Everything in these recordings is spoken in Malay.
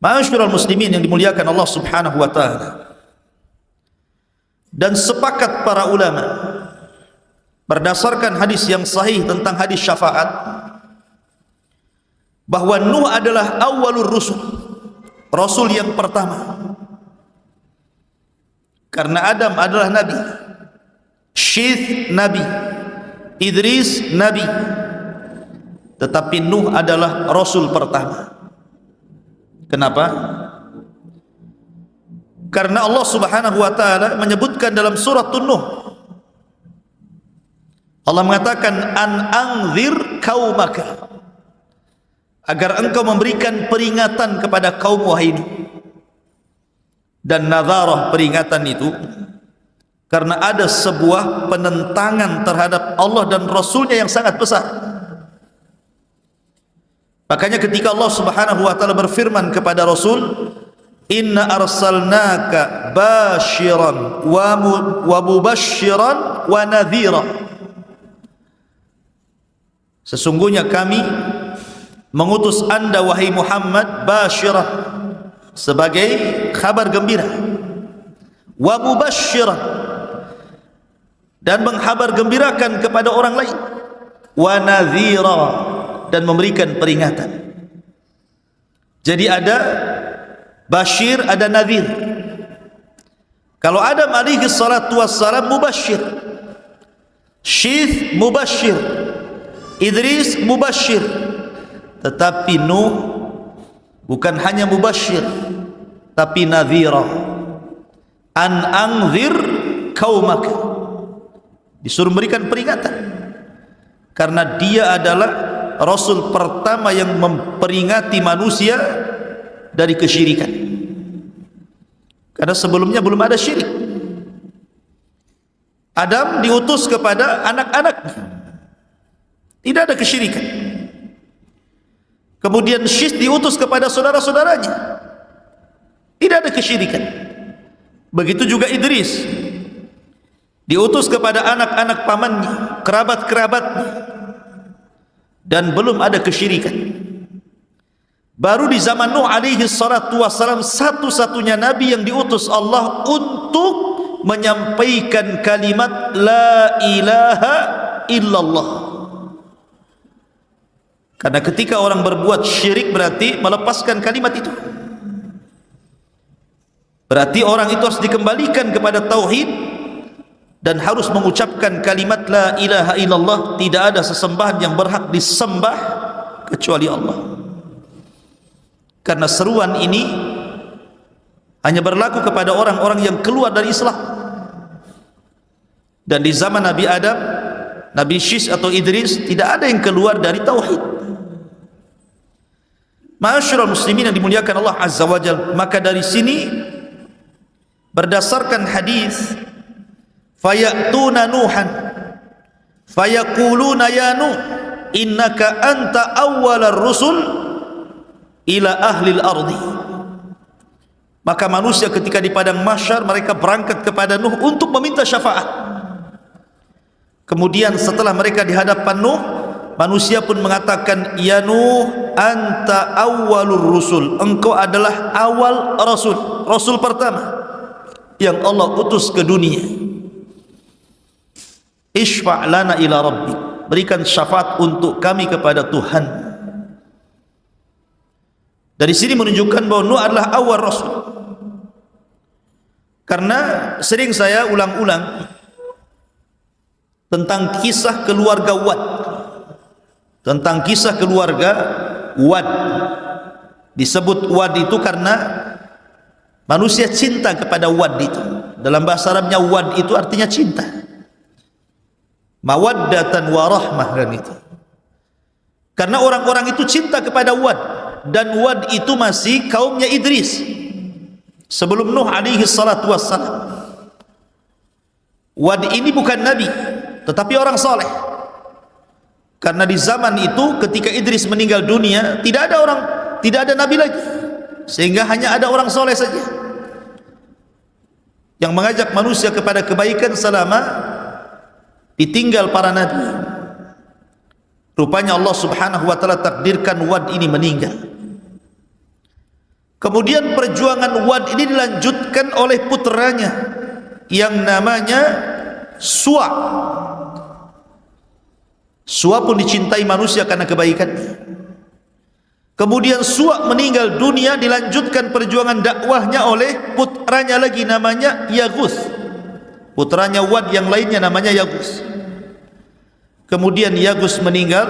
Ma'asyiral muslimin yang dimuliakan Allah Subhanahu wa taala. Dan sepakat para ulama berdasarkan hadis yang sahih tentang hadis syafaat bahwa Nuh adalah awwalur rusul, rasul yang pertama. Karena Adam adalah nabi, Syith nabi, Idris nabi, tetapi Nuh adalah rasul pertama. Kenapa? Karena Allah Subhanahu wa taala menyebutkan dalam surah Nuh, Allah mengatakan an anzir qaumaka, agar engkau memberikan peringatan kepada kaum wahai Nuh. Dan nadharah, peringatan itu karena ada sebuah penentangan terhadap Allah dan Rasulnya yang sangat besar. Makanya ketika Allah Subhanahu wa taala berfirman kepada Rasul, inna arsalnaka basyiran wa mubasyiran wa nadhira, sesungguhnya kami mengutus anda wahai Muhammad basyirah, sebagai kabar gembira, wa mubasyiran, dan menghabar gembirakan kepada orang lain, wa nadhira, dan memberikan peringatan. Jadi ada basyir, ada nadhir. Kalau Adam alaihi salatu wassalam mubasyir, Syith mubasyir, Idris mubasyir, tetapi Nuh bukan hanya mubasyir tapi nadhira. An anzir qaumaka, disuruh memberikan peringatan karena dia adalah rasul pertama yang memperingati manusia dari kesyirikan. Karena sebelumnya belum ada syirik. Adam diutus kepada anak-anaknya, tidak ada kesyirikan. Kemudian Syith diutus kepada saudara-saudaranya, tidak ada kesyirikan. Begitu juga Idris diutus kepada anak-anak pamannya, kerabat-kerabatnya, dan belum ada kesyirikan. Baru di zaman Nuh alaihi salatu wassalam, satu-satunya nabi yang diutus Allah untuk menyampaikan kalimat la ilaha illallah. Karena ketika orang berbuat syirik berarti melepaskan kalimat itu, berarti orang itu harus dikembalikan kepada tauhid dan harus mengucapkan kalimat la ilaha illallah. Tidak ada sesembahan yang berhak disembah kecuali Allah. Karena seruan ini hanya berlaku kepada orang-orang yang keluar dari Islam. Dan di zaman Nabi Adam, Nabi Syith atau Idris, tidak ada yang keluar dari tauhid. Ma'asyiral muslimin yang dimuliakan Allah Azza wa Jalla, maka dari sini berdasarkan hadis, fayatuna Nuhan fayaquluna ya Nuh innaka anta awwalar rusul ila ahlil ardi. Maka manusia ketika di padang mahsyar mereka berangkat kepada Nuh untuk meminta syafaat. Kemudian setelah mereka di hadapan Nuh, manusia pun mengatakan, ya Nuh anta awwalur rusul, engkau adalah awal rasul, rasul pertama yang Allah utus ke dunia. Ishfa' lana ila rabbik, berikan syafaat untuk kami kepada Tuhan. Dari sini menunjukkan bahwa Nuh adalah awal rasul. Karena sering saya ulang-ulang tentang kisah keluarga Wad, tentang kisah keluarga Wad. Disebut Wad itu karena manusia cinta kepada Wad itu. Dalam bahasa Arabnya Wad itu artinya cinta, mawaddatan wa rahmah, kan itu. Karena orang-orang itu cinta kepada Wad, dan Wad itu masih kaumnya Idris sebelum Nuh alaihi salatu wassalam. Wad ini bukan nabi tetapi orang soleh. Karena di zaman itu ketika Idris meninggal dunia, tidak ada nabi lagi, sehingga hanya ada orang soleh saja yang mengajak manusia kepada kebaikan selama ditinggal para nabi. Rupanya Allah Subhanahu wa taala takdirkan Wad ini meninggal. Kemudian perjuangan Wad ini dilanjutkan oleh putranya yang namanya Suwa. Suwa pun dicintai manusia karena kebaikannya. Kemudian Suwa meninggal dunia, dilanjutkan perjuangan dakwahnya oleh putranya lagi namanya Yaguth. Putranya Wad yang lainnya namanya Yaguth. Kemudian Yaguth meninggal,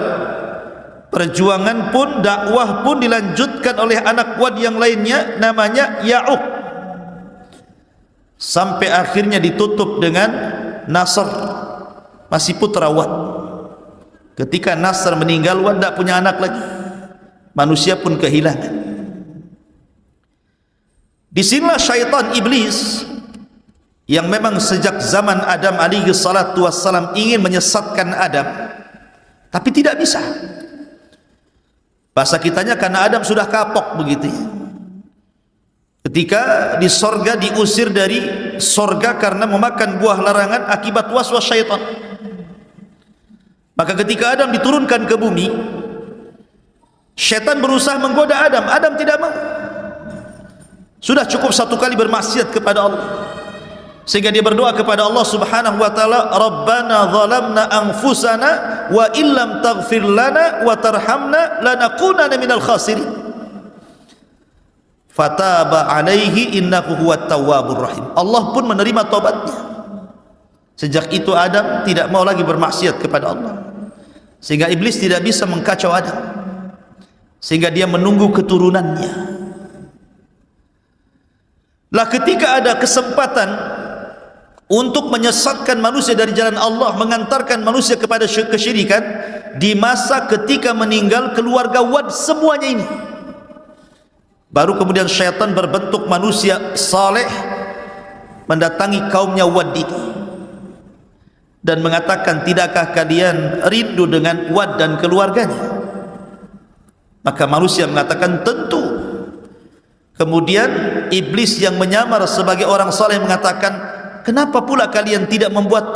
perjuangan pun dakwah pun dilanjutkan oleh anak Wad yang lainnya namanya Ya'uq, sampai akhirnya ditutup dengan Nasr, masih putra Wad. Ketika Nasr meninggal, Wad tidak punya anak lagi, manusia pun kehilangan. Disinilah syaitan iblis yang memang sejak zaman Adam alaihi salatu wassalam ingin menyesatkan Adam, tapi tidak bisa. Bahasa kitanya karena Adam sudah kapok begitu ya. Ketika di sorga diusir dari sorga karena memakan buah larangan akibat waswas syaitan. Maka ketika Adam diturunkan ke bumi, syaitan berusaha menggoda Adam. Adam tidak mau. Sudah cukup satu kali bermaksiat kepada Allah, sehingga dia berdoa kepada Allah Subhanahu wa taala, Rabbana zalamna anfusana wa illam taghfir lana wa tarhamna lanakunanna minal khasirin. Fataba alaihi innahu huwat tawwabur rahim. Allah pun menerima taubatnya. Sejak itu Adam tidak mau lagi bermaksiat kepada Allah, sehingga iblis tidak bisa mengkacau Adam, sehingga dia menunggu keturunannya. Lah ketika ada kesempatan untuk menyesatkan manusia dari jalan Allah, mengantarkan manusia kepada kesyirikan, di masa ketika meninggal keluarga Wad semuanya ini, baru kemudian syaitan berbentuk manusia saleh mendatangi kaumnya Wad ini dan mengatakan, tidakkah kalian rindu dengan Wad dan keluarganya? Maka manusia mengatakan tentu. Kemudian iblis yang menyamar sebagai orang saleh mengatakan, kenapa pula kalian tidak membuat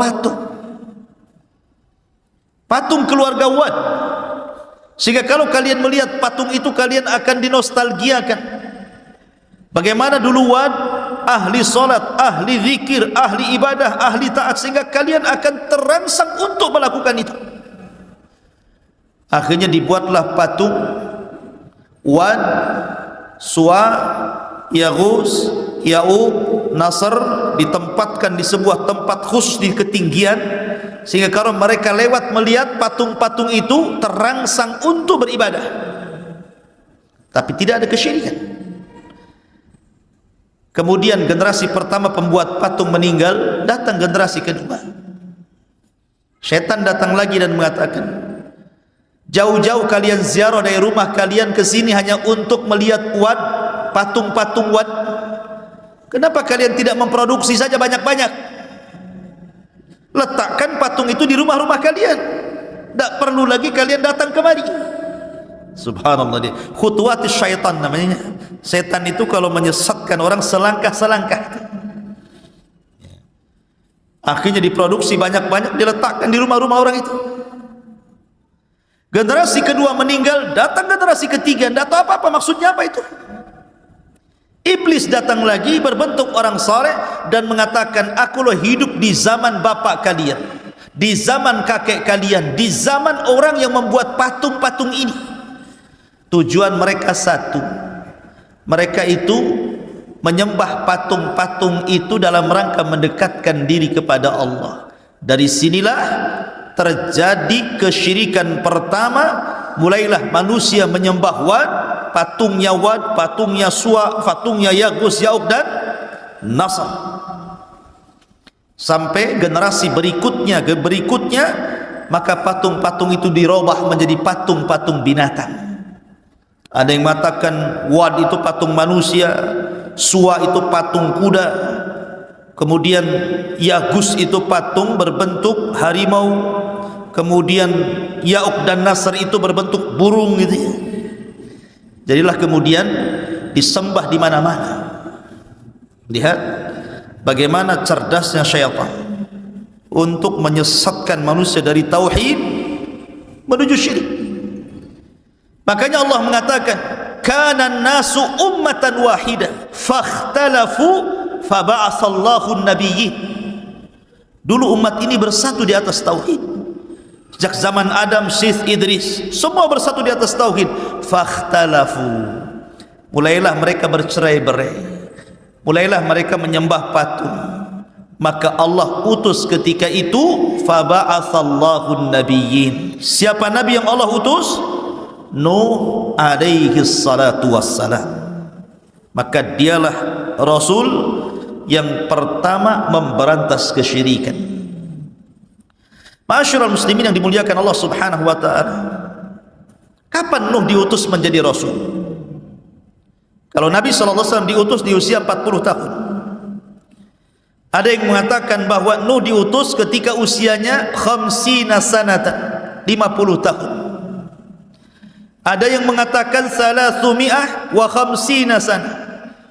patung keluarga Wad, sehingga kalau kalian melihat patung itu kalian akan dinostalgiakan bagaimana dulu Wad ahli salat, ahli zikir, ahli ibadah, ahli taat, sehingga kalian akan terangsang untuk melakukan itu. Akhirnya dibuatlah patung Wad, Suwa, Yaghus, Ya'uq, Nasr, ditempatkan di sebuah tempat khusus di ketinggian, sehingga kalau mereka lewat melihat patung-patung itu terangsang untuk beribadah, tapi tidak ada kesyirikan. Kemudian generasi pertama pembuat patung meninggal, datang generasi kedua. Syaitan datang lagi dan mengatakan, jauh-jauh kalian ziarah dari rumah kalian ke sini hanya untuk melihat Wad, patung-patung Wad. Kenapa kalian tidak memproduksi saja banyak-banyak? Letakkan patung itu di rumah-rumah kalian. Tak perlu lagi kalian datang kemari. Subhanallah, dia khutuwatis syaitan namanya. Setan itu kalau menyesatkan orang selangkah-selangkah. Akhirnya diproduksi banyak-banyak, diletakkan di rumah-rumah orang itu. Generasi kedua meninggal, datang generasi ketiga, tidak tahu apa-apa maksudnya apa itu. Iblis datang lagi berbentuk orang saleh dan mengatakan, akulah hidup di zaman bapak kalian, di zaman kakek kalian, di zaman orang yang membuat patung-patung ini. Tujuan mereka satu, mereka itu menyembah patung-patung itu dalam rangka mendekatkan diri kepada Allah. Dari sinilah terjadi kesyirikan pertama. Mulailah manusia menyembah Wad, patungnya Wad, patungnya Suwa, patungnya Yaghus, Ya'uq dan Nasr, sampai generasi berikutnya maka patung-patung itu dirubah menjadi patung-patung binatang. Ada yang mengatakan Wad itu patung manusia, Suwa itu patung kuda, kemudian Yaghus itu patung berbentuk harimau, kemudian Ya'uq dan Nasr itu berbentuk burung gitu ya. Jadilah kemudian disembah di mana-mana. Lihat bagaimana cerdasnya syaitan untuk menyesatkan manusia dari tauhid menuju syirik. Makanya Allah mengatakan, kana an-nasu ummatan wahidah fakhtalafu faba'atsallahu an-nabiyyin. Dulu umat ini bersatu di atas tauhid. Sejak zaman Adam, Syekh Idris, semua bersatu di atas tauhid. Fakhtalafu, mulailah mereka bercerai-berai, mulailah mereka menyembah patung. Maka Allah utus ketika itu faba'atsallahu an-nabiyyin. Siapa nabi yang Allah utus? Nuh alaihi salatu wassalam. Maka dialah rasul yang pertama memberantas kesyirikan. Ma'asyiral muslimin yang dimuliakan Allah Subhanahu wa taala. Kapan Nuh diutus menjadi rasul? Kalau Nabi sallallahu alaihi wasallam diutus di usia 40 tahun. Ada yang mengatakan bahwa Nuh diutus ketika usianya 50 sanatan, 50 tahun. Ada yang mengatakan 350 sanah,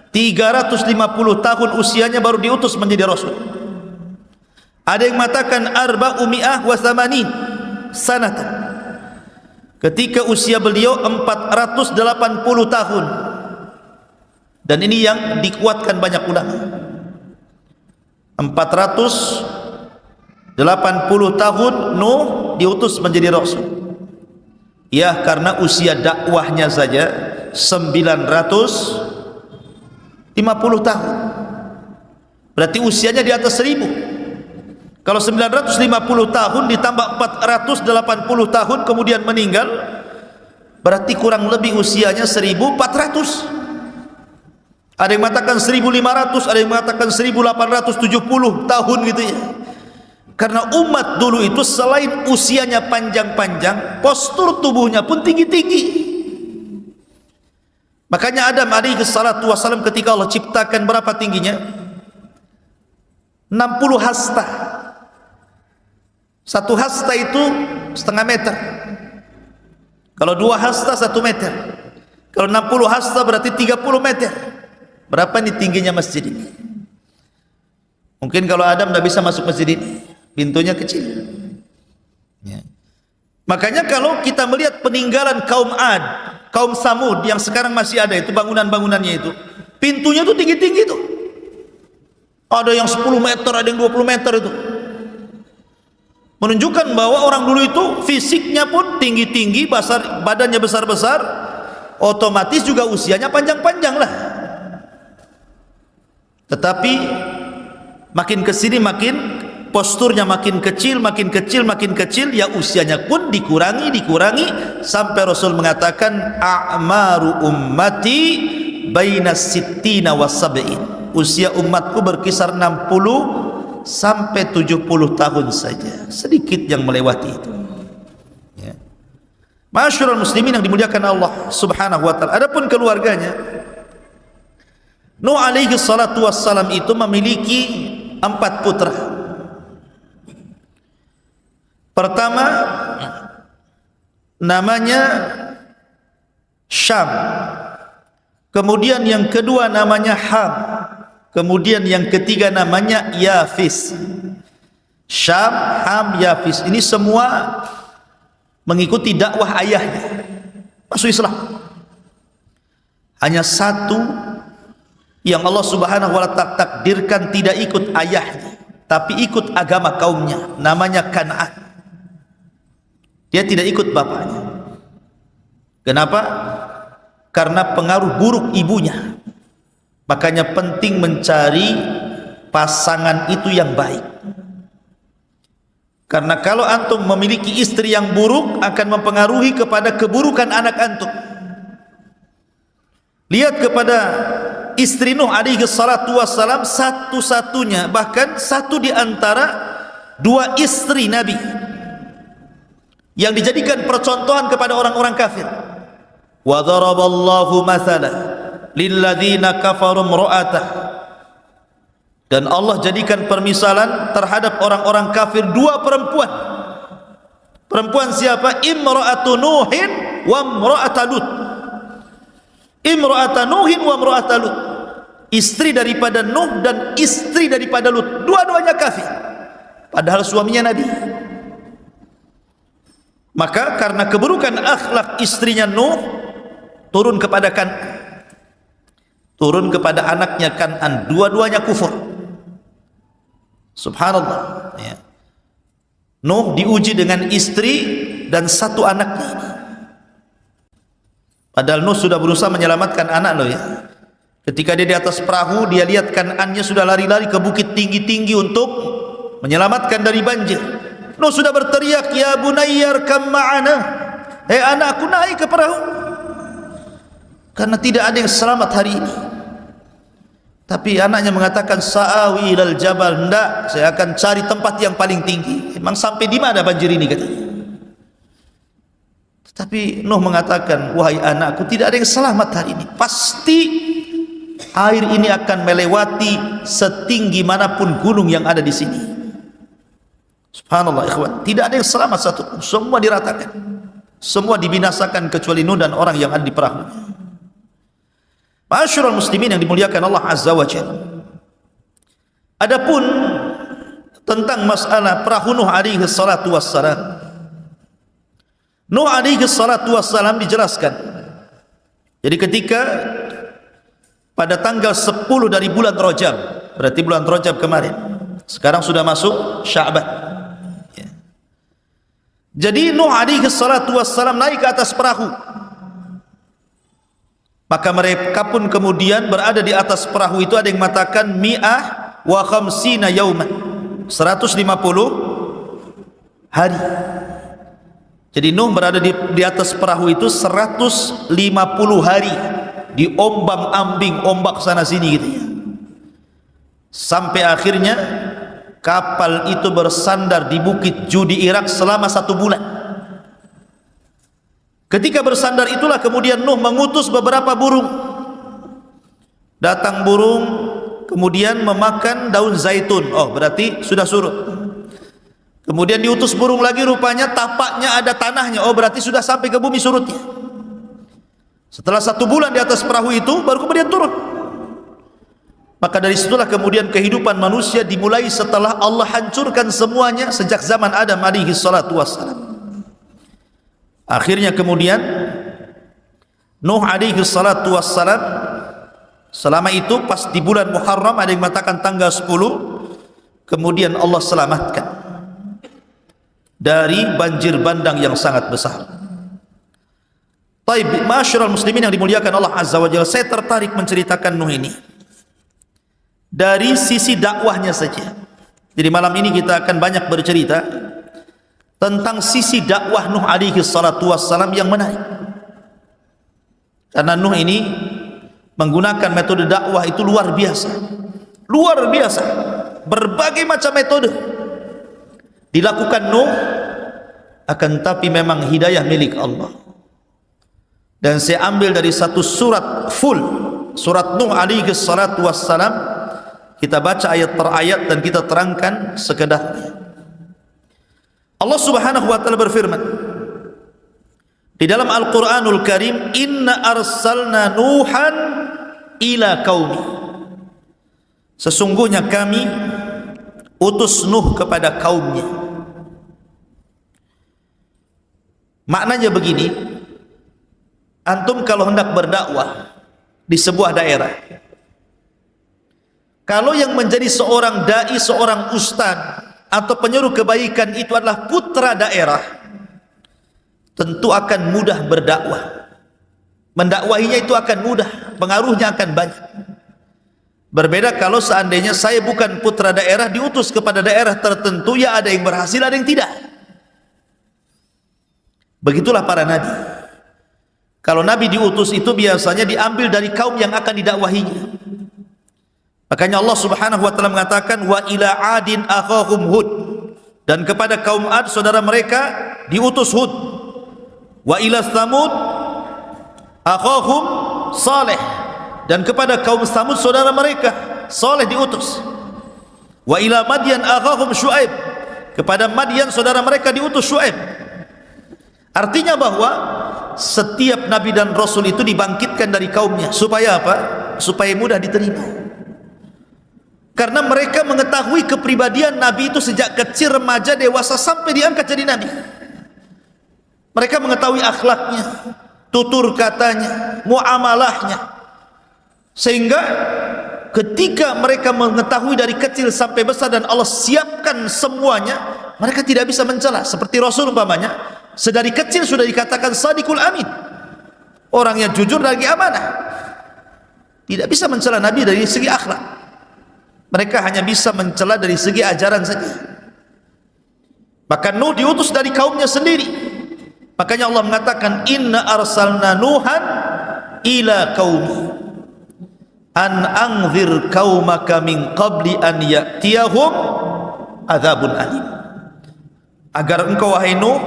350 tahun usianya baru diutus menjadi rasul. Ada yang mengatakan 480 sanatan, ketika usia beliau 480 tahun. Dan ini yang dikuatkan banyak ulama. 480 tahun Nuh diutus menjadi rasul. Ya, karena usia dakwahnya saja 950 tahun. Berarti usianya di atas 1000. Kalau 950 tahun ditambah 480 tahun kemudian meninggal, berarti kurang lebih usianya 1400. Ada yang mengatakan 1500, ada yang mengatakan 1870 tahun gitu ya. Karena umat dulu itu selain usianya panjang-panjang, postur tubuhnya pun tinggi-tinggi. Makanya Adam alaihi salatu wassalam ketika Allah ciptakan berapa tingginya? 60 hasta. Satu hasta itu setengah meter. Kalau 2 hasta 1 meter. Kalau 60 hasta berarti 30 meter. Berapa nih tingginya masjid ini? Mungkin kalau Adam tidak bisa masuk masjid ini, pintunya kecil ya. Makanya kalau kita melihat peninggalan kaum Ad, kaum Samud yang sekarang masih ada itu, bangunan-bangunannya itu pintunya itu tinggi-tinggi itu. Ada yang 10 meter, ada yang 20 meter itu. Menunjukkan bahwa orang dulu itu fisiknya pun tinggi-tinggi, badannya besar-besar, otomatis juga usianya panjang-panjang lah. Tetapi makin kesini makin posturnya makin kecil, makin kecil, makin kecil, ya usianya pun dikurangi sampai Rasul mengatakan a'maru ummati baina sittina wa sab'in. Usia umatku berkisar 60 sampai 70 tahun saja, sedikit yang melewati itu ya. Ma'asyiral muslimin yang dimuliakan Allah Subhanahu wa taala. Adapun keluarganya, Nuh alaihi salatu wassalam itu memiliki 4 putra. Pertama namanya Syam, kemudian yang kedua namanya Ham, kemudian yang ketiga namanya Yafis. Syam, Ham, Yafis ini semua mengikuti dakwah ayahnya, masuk Islam. Hanya satu yang Allah Subhanahu wa ta'ala takdirkan tidak ikut ayahnya, tapi ikut agama kaumnya, namanya Kan'an. Dia tidak ikut bapaknya. Kenapa? Karena pengaruh buruk ibunya. Makanya penting mencari pasangan itu yang baik. Karena kalau antum memiliki istri yang buruk akan mempengaruhi kepada keburukan anak antum. Lihat kepada istri Nuh alaihi salatu wassalam, satu-satunya, bahkan satu di antara 2 istri Nabi yang dijadikan percontohan kepada orang-orang kafir. Wa dharaballahu mathala lilladzina kafaru imra'atah. Dan Allah jadikan permisalan terhadap orang-orang kafir 2 perempuan. Perempuan siapa? Imra'atu Nuhin wa imra'atu Lut. Imra'atu Nuhin wa imra'atu Lut. Istri daripada Nuh dan istri daripada Lut. Dua-duanya kafir, padahal suaminya Nabi. Maka karena keburukan akhlak istrinya Nuh, turun kepada anaknya Kan'an, dua-duanya kufur. Subhanallah, ya. Nuh diuji dengan istri dan satu anaknya ini. Padahal Nuh sudah berusaha menyelamatkan anak loh, ya. Ketika dia di atas perahu, dia lihat Kan'annya sudah lari-lari ke bukit tinggi-tinggi untuk menyelamatkan dari banjir. Nuh sudah berteriak, ya bunayyar kam ma'ana, hei anakku naik ke perahu, karena tidak ada yang selamat hari ini. Tapi anaknya mengatakan, sa'awi ilal jabal, hendak saya akan cari tempat yang paling tinggi. Emang sampai di mana banjir ini, katanya. Tapi Nuh mengatakan, wahai anakku, tidak ada yang selamat hari ini. Pasti air ini akan melewati setinggi manapun gunung yang ada di sini. Subhanallah, ikhwan, tidak ada yang selamat satu pun. Semua diratakan, semua dibinasakan kecuali Nuh dan orang yang ada di perahu. Ma'asyiral muslimin yang dimuliakan Allah Azza wa Jalla. Adapun tentang masalah perahu Nuh alaihi salatu wassalam, Nuh alaihi salatu wassalam dijelaskan. Jadi ketika pada tanggal 10 dari bulan Rajab, berarti bulan Rajab kemarin, sekarang sudah masuk Sya'ban, ya. Jadi Nuh alaihi salatu wassalam naik ke atas perahu, maka mereka pun kemudian berada di atas perahu itu. Ada yang mengatakan mi'ah wa khamsina yauman, 150 hari. Jadi Nuh berada di atas perahu itu 150 hari, diombang-ambing ombak sana sini gitu, ya. Sampai akhirnya kapal itu bersandar di Bukit Judi Irak selama 1 bulan. Ketika bersandar itulah kemudian Nuh mengutus beberapa burung. Datang burung kemudian memakan daun zaitun. Oh, berarti sudah surut. Kemudian diutus burung lagi, rupanya tapaknya ada tanahnya. Oh, berarti sudah sampai ke bumi surutnya. Setelah 1 bulan di atas perahu itu baru kemudian turun. Maka dari situlah kemudian kehidupan manusia dimulai setelah Allah hancurkan semuanya sejak zaman Adam alaihi salatu wassalam. Akhirnya kemudian Nuh alaihi salatu wassalam selama itu pas di bulan Muharram, ada yang mengatakan tanggal 10, kemudian Allah selamatkan dari banjir bandang yang sangat besar. Taib, ma'asyiral muslimin yang dimuliakan Allah Azza wa Jalla, saya tertarik menceritakan Nuh ini dari sisi dakwahnya saja. Jadi malam ini kita akan banyak bercerita tentang sisi dakwah Nuh alaihi salatu wassalam yang menarik. Karena Nuh ini menggunakan metode dakwah itu luar biasa. Luar biasa. Berbagai macam metode dilakukan Nuh, akan tapi memang hidayah milik Allah. Dan saya ambil dari satu surat full, surat Nuh alaihi salatu wassalam. Kita baca ayat per ayat dan kita terangkan sekedarnya. Allah Subhanahu wa taala berfirman di dalam Al-Qur'anul Karim, inna arsalna Nuhan ila qaumi, sesungguhnya kami utus Nuh kepada kaumnya. Maknanya begini, antum kalau hendak berdakwah di sebuah daerah, kalau yang menjadi seorang dai, seorang ustaz atau penyuruh kebaikan itu adalah putra daerah, tentu akan mudah berdakwah. Mendakwahinya itu akan mudah, pengaruhnya akan banyak. Berbeda kalau seandainya saya bukan putra daerah, diutus kepada daerah tertentu, ya ada yang berhasil, ada yang tidak. Begitulah para nabi. Kalau nabi diutus itu biasanya diambil dari kaum yang akan didakwahinya. Makanya Allah Subhanahu wa taala mengatakan, wa ila adin akhahum Hud, dan kepada kaum Ad saudara mereka diutus Hud. Wa ila Tsamud akhahum Saleh, dan kepada kaum Tsamud saudara mereka Saleh diutus. Wa ila Madyan akhahum Syuaib, kepada Madyan saudara mereka diutus Syuaib. Artinya bahwa setiap nabi dan rasul itu dibangkitkan dari kaumnya. Supaya apa? Supaya mudah diterima. Karena mereka mengetahui kepribadian nabi itu sejak kecil, remaja, dewasa, sampai diangkat jadi nabi. Mereka mengetahui akhlaknya, tutur katanya, muamalahnya, sehingga ketika mereka mengetahui dari kecil sampai besar dan Allah siapkan semuanya, mereka tidak bisa mencela. Seperti Rasul umpamanya, sedari kecil sudah dikatakan Sadiqul Amin, orang yang jujur lagi amanah. Tidak bisa mencela Nabi dari segi akhlak, mereka hanya bisa mencela dari segi ajaran saja. Maka Nuh diutus dari kaumnya sendiri. Makanya Allah mengatakan, inna arsalna Nuhan ila qaumi an anzir qaumaka min qabli an ya'tiyahum adzabun alim. Agar engkau wahai Nuh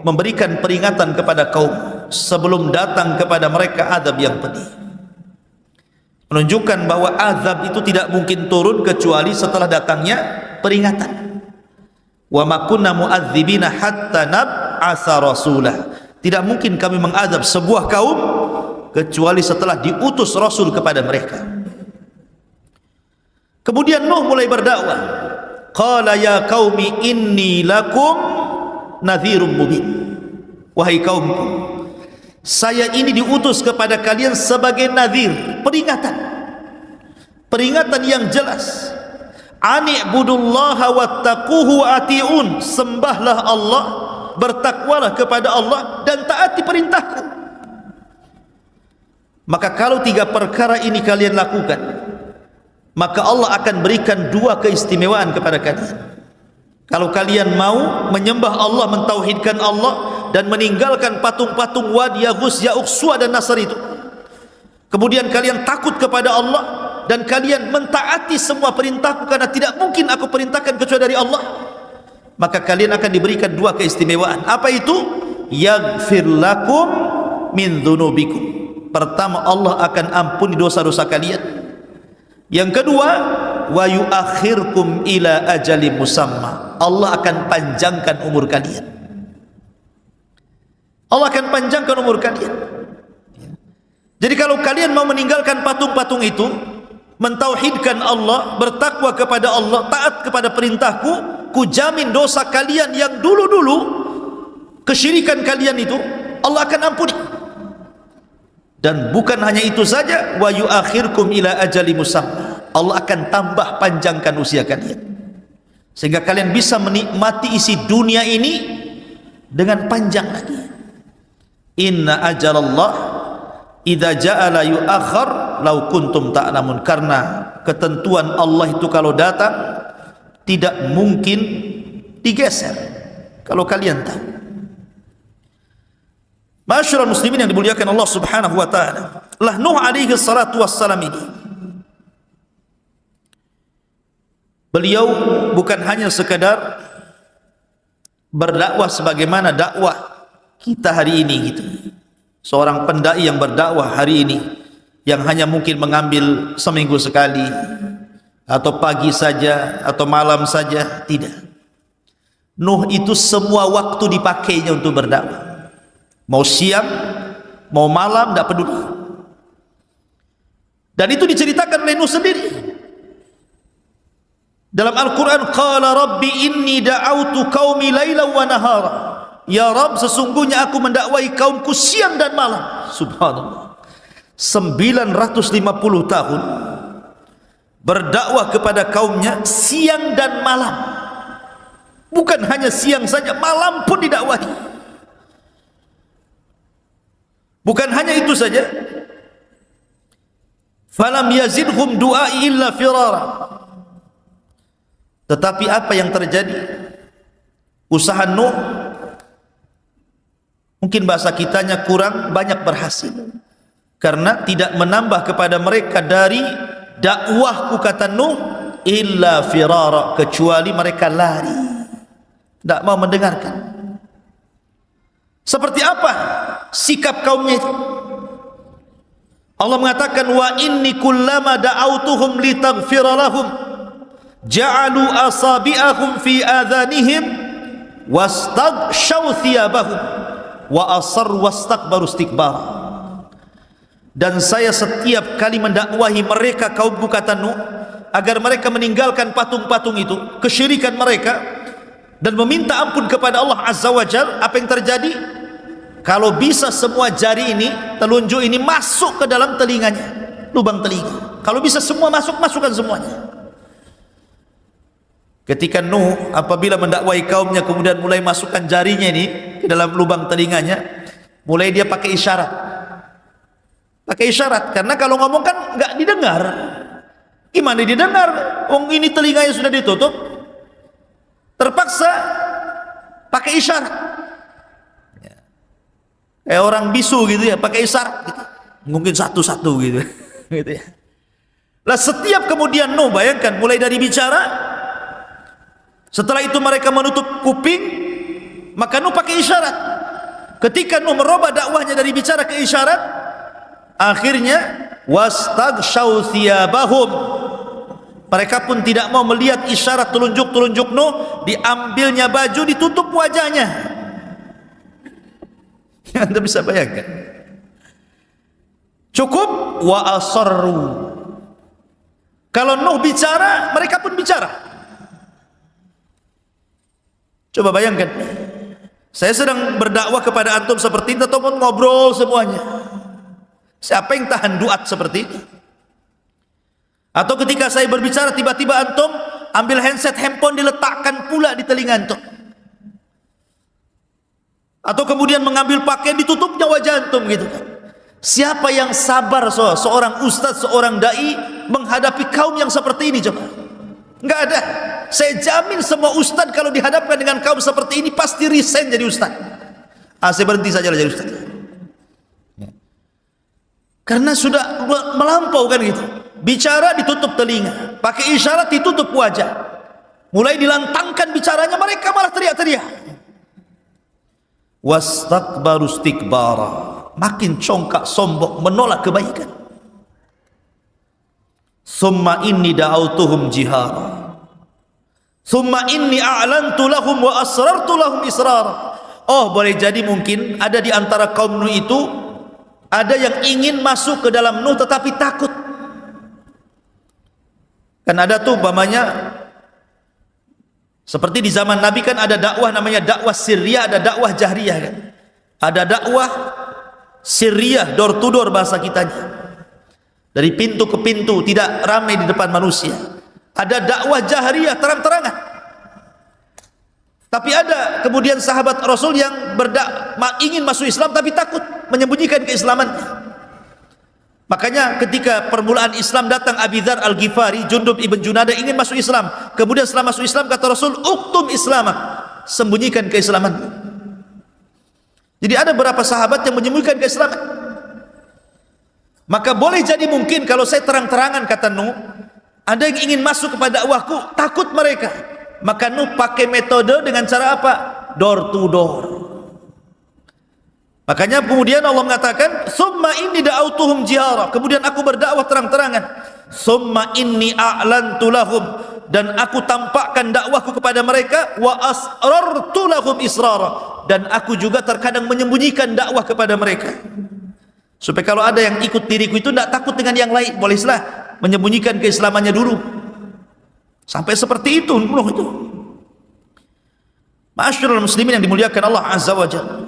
memberikan peringatan kepada kaum sebelum datang kepada mereka azab yang pedih. Menunjukkan bahwa azab itu tidak mungkin turun kecuali setelah datangnya peringatan. Wa ma kunna mu'adzibina hatta nab'atsa rasulah. Tidak mungkin kami mengazab sebuah kaum kecuali setelah diutus rasul kepada mereka. Kemudian Nuh mulai berdakwah. Qala ya qaumi inni lakum nadhirum mubin. Wahai kaumku, saya ini diutus kepada kalian sebagai nadhir, peringatan. Peringatan yang jelas. Ani'budullaha wattaquhu ati'un. Sembahlah Allah, bertakwalah kepada Allah dan taati perintahku. Maka kalau tiga perkara ini kalian lakukan, maka Allah akan berikan dua keistimewaan kepada kalian. Kalau kalian mau menyembah Allah, mentauhidkan Allah dan meninggalkan patung-patung Wad, Yaghus, Ya'uq, Suwa dan Nasr itu, kemudian kalian takut kepada Allah dan kalian mentaati semua perintahku, karena tidak mungkin aku perintahkan kecuali dari Allah, maka kalian akan diberikan dua keistimewaan. Apa itu? Yaghfir lakum min dzunubikum. Pertama, Allah akan ampuni dosa-dosa kalian. Yang kedua, wa yuakhirkum ila ajalin musamma. Allah akan panjangkan umur kalian. Allah akan panjangkan umur kalian. Jadi kalau kalian mau meninggalkan patung-patung itu, mentauhidkan Allah, bertakwa kepada Allah, taat kepada perintahku, ku jamin dosa kalian yang dulu-dulu, kesyirikan kalian itu Allah akan ampuni. Dan bukan hanya itu saja, wa yuakhirkum ila ajali musamma. Allah akan tambah panjangkan usia kalian, sehingga kalian bisa menikmati isi dunia ini dengan panjang lagi. Inna ajalallah idza ja'ala yu'akhkhar law kuntum ta'lamun. Karena ketentuan Allah itu kalau datang tidak mungkin digeser, kalau kalian tahu. Masyarul muslimin yang dimuliakan Allah Subhanahu wa taala, lah Nuh alaihi salatu wassalam ini, beliau bukan hanya sekadar berdakwah sebagaimana dakwah kita hari ini gitu. Seorang pendai yang berdakwah hari ini yang hanya mungkin mengambil seminggu sekali atau pagi saja atau malam saja, tidak. Nuh itu semua waktu dipakainya untuk berdakwah. Mau siang, mau malam, tidak peduli. Dan itu diceritakan oleh Nuh sendiri. Dalam Al-Quran, qala rabbi inni da'autu qaumi laila wa nahara. Ya Rabb, sesungguhnya aku mendakwahi kaumku siang dan malam. Subhanallah. 950 tahun berdakwah kepada kaumnya siang dan malam. Bukan hanya siang saja, malam pun didakwahi. Bukan hanya itu saja, falam yazidhum du'ai illa firara. Tetapi apa yang terjadi? Usaha Nuh, mungkin bahasa kitanya kurang banyak berhasil, karena tidak menambah kepada mereka dari dakwahku, kata Nuh, illa firara, kecuali mereka lari, tidak mau mendengarkan. Seperti apa sikap kaumnya itu? Allah mengatakan, wa inni kullama da'autuhum litaghfira lahum ja'alu asabi'ahum fi adhanihim wastaghshaw thiyabahum wa asarru wastakbaru istikbara. Dan saya setiap kali mendakwahi mereka kaumku, kata Nuh, agar mereka meninggalkan patung-patung itu, kesyirikan mereka, dan meminta ampun kepada Allah Azza wa Jalla. Apa yang terjadi? Kalau bisa semua jari ini, telunjuk ini masuk ke dalam telinganya, lubang telinga. Kalau bisa semua masuk, masukkan semuanya. Ketika Nuh apabila mendakwai kaumnya, kemudian mulai masukkan jarinya ini ke dalam lubang telinganya, mulai dia pakai isyarat. Pakai isyarat, karena kalau ngomong kan nggak didengar. Gimana didengar? Ini telinganya sudah ditutup. Terpaksa pakai isyarat. Kayak orang bisu gitu ya, pakai isyarat gitu. Mungkin satu-satu gitu. Gitu ya. Lah setiap kemudian Nuh, bayangkan mulai dari bicara, setelah itu mereka menutup kuping, maka Nuh pakai isyarat. Ketika Nuh merubah dakwahnya dari bicara ke isyarat, akhirnya wastaghshaw thiyabahum, mereka pun tidak mau melihat isyarat telunjuk-telunjuk Nuh, diambilnya baju, ditutup wajahnya. Anda bisa bayangkan. Cukup wa asarru. Kalau Nuh bicara, mereka pun bicara. Coba bayangkan, saya sedang berdakwah kepada antum seperti ini, atau ngobrol semuanya. Siapa yang tahan duat seperti ini? Atau ketika saya berbicara, tiba-tiba antum ambil handphone diletakkan pula di telinga antum. Atau kemudian mengambil pakaian ditutupnya wajah antum gitu kan. Siapa yang sabar seorang ustaz, seorang dai menghadapi kaum yang seperti ini coba? Enggak ada. Saya jamin semua ustaz kalau dihadapkan dengan kaum seperti ini pasti resign jadi ustaz. Saya berhenti saja jadi ustaz. Karena sudah melampau kan gitu. Bicara ditutup telinga, pakai isyarat ditutup wajah. Mulai dilantangkan bicaranya, mereka malah teriak-teriak. Wastakbaru istikbara, makin congkak sombong, menolak kebaikan. Summa inni da'autuhum jihara, summa inni a'lantu lahum wa asrartu lahum israra. Oh, boleh jadi mungkin ada di antara kaum Nuh itu ada yang ingin masuk ke dalam Nuh tetapi takut. Kan ada tuh umpamanya, seperti di zaman Nabi kan ada dakwah namanya dakwah sirriyah, ada dakwah jahriyah kan. Ada dakwah sirriyah, door to door bahasa kitanya. Dari pintu ke pintu, tidak ramai di depan manusia. Ada dakwah jahriyah, terang-terangan. Tapi ada kemudian sahabat Rasul yang ingin masuk Islam tapi takut, menyembunyikan keislamannya. Makanya ketika permulaan Islam datang Abi Dzar Al-Ghifari, Jundub ibn Junadah ingin masuk Islam. Kemudian setelah masuk Islam kata Rasul, "Uktum islamak," sembunyikan keislaman. Jadi ada beberapa sahabat yang menyembunyikan keislaman. Maka boleh jadi mungkin kalau saya terang-terangan kata Nuh, ada yang ingin masuk kepada dakwahku, takut mereka. Maka Nuh pakai metode dengan cara apa? Door to door. Makanya kemudian Allah mengatakan, "Summa inni da'autuhum jihara," kemudian aku berdakwah terang-terangan. "Summa inni a'lantu lahum," dan aku tampakkan dakwahku kepada mereka. "Wa asrartu lahum israra," dan aku juga terkadang menyembunyikan dakwah kepada mereka. Supaya kalau ada yang ikut diriku itu tidak takut dengan yang lain, bolehlah menyembunyikan keislamannya dulu. Sampai seperti itu Nuh itu. Ma'asyiral muslimin yang dimuliakan Allah Azza wa Jalla.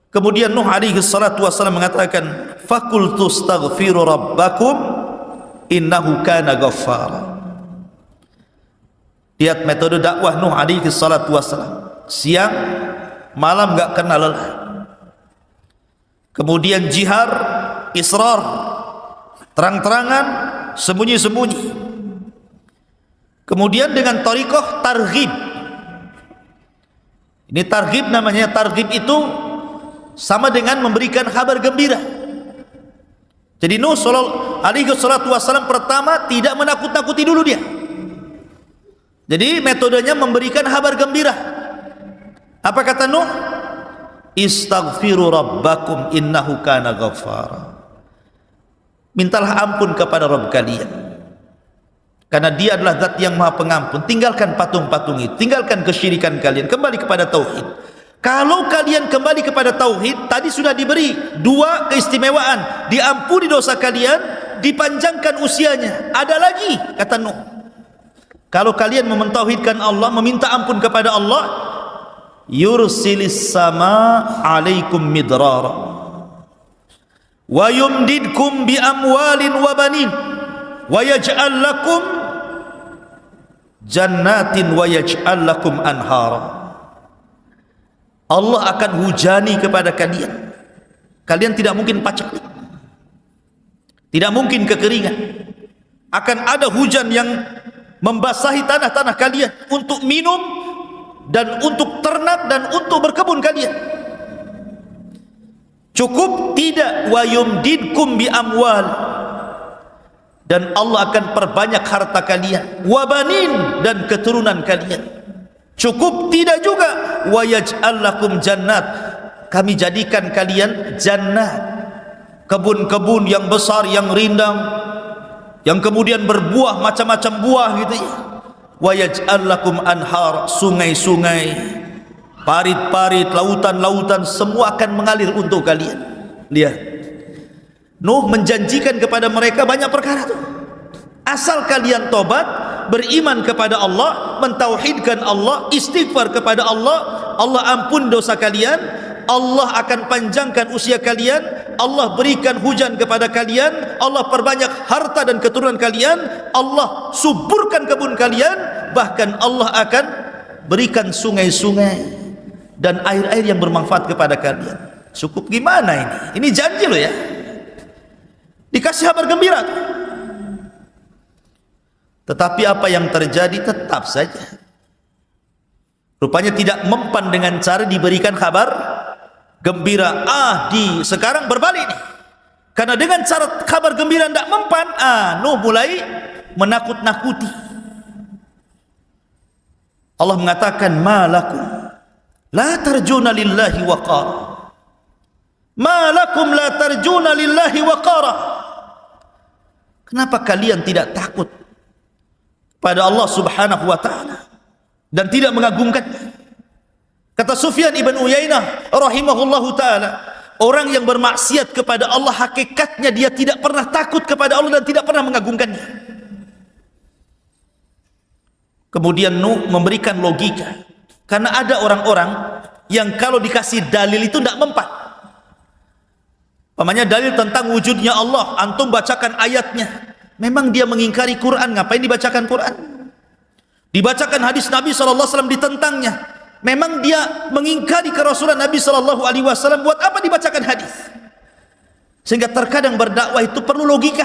Kemudian Nuh alaihi salatu wassalam mengatakan, "Fakultu astaghfiru rabbakum innahu kana ghaffara." Lihat metode dakwah Nuh alaihi salatu wassalam. Siang, malam enggak kenal lelah. Kemudian jihar, israr, terang-terangan, sembunyi-sembunyi. Kemudian dengan thariqah targhib. Ini targhib namanya. Targhib itu sama dengan memberikan kabar gembira. Jadi Nuh alaihi salatu wassalam pertama tidak menakut-nakuti dulu dia. Jadi metodenya memberikan kabar gembira. Apa kata Nuh? "Istaghfiru rabbakum innahu kana ghaffara." Mintalah ampun kepada Rabb kalian, karena dia adalah zat yang maha pengampun. Tinggalkan patung-patung itu, tinggalkan kesyirikan kalian, kembali kepada tauhid. Kalau kalian kembali kepada tauhid, tadi sudah diberi dua keistimewaan, diampuni dosa kalian, dipanjangkan usianya. Ada lagi kata Nuh, kalau kalian mentauhidkan Allah, meminta ampun kepada Allah, yursilis sama alaikum midrara wa yumdidkum bi amwalin wa banin wa yaj'al lakum jannatin wa yaj'al lakum anhara. Allah akan hujani kepada kalian. Kalian tidak mungkin paceklik, tidak mungkin kekeringan. Akan ada hujan yang membasahi tanah-tanah kalian untuk minum dan untuk ternak dan untuk berkebun kalian. Cukup tidak, wa yumdidkum bi amwal, dan Allah akan perbanyak harta kalian, wa banin, dan keturunan kalian. Cukup tidak juga, wa yaj'al lakum jannat, kami jadikan kalian jannah, kebun-kebun yang besar, yang rindang, yang kemudian berbuah macam-macam buah gitu ya. Wa yaj'al lakum anhar, sungai-sungai, parit-parit, lautan-lautan, semua akan mengalir untuk kalian. Lihat, Nuh menjanjikan kepada mereka banyak perkara tuh. Asal kalian tobat, beriman kepada Allah, mentauhidkan Allah, istighfar kepada Allah, Allah ampun dosa kalian, Allah akan panjangkan usia kalian, Allah berikan hujan kepada kalian, Allah perbanyak harta dan keturunan kalian, Allah suburkan kebun kalian, bahkan Allah akan berikan sungai-sungai dan air-air yang bermanfaat kepada kalian. Cukup gimana ini? Ini janji loh ya. Dikasih kabar gembira. Tetapi apa yang terjadi tetap saja. Rupanya tidak mempan dengan cara diberikan kabar gembira. Sekarang berbalik nih. Karena dengan cara kabar gembira tidak mempan, Nuh mulai menakut-nakuti. Allah mengatakan, malakum la tarjuna lillahi waqara. Ma lakum la tarjuna lillahi waqara. Kenapa kalian tidak takut pada Allah Subhanahu wa taala dan tidak mengagungkannya? Kata Sufyan ibn Uyainah rahimahullahu taala, orang yang bermaksiat kepada Allah hakikatnya dia tidak pernah takut kepada Allah dan tidak pernah mengagungkannya. Kemudian Nuh memberikan logika. Karena ada orang-orang yang kalau dikasih dalil itu tidak mempan. Pamannya dalil tentang wujudnya Allah, antum bacakan ayatnya, memang dia mengingkari Quran, ngapain dibacakan Quran? Dibacakan hadis Nabi SAW ditentangnya, memang dia mengingkari kerasulan Nabi SAW, buat apa dibacakan hadis? Sehingga terkadang berdakwah itu perlu logika.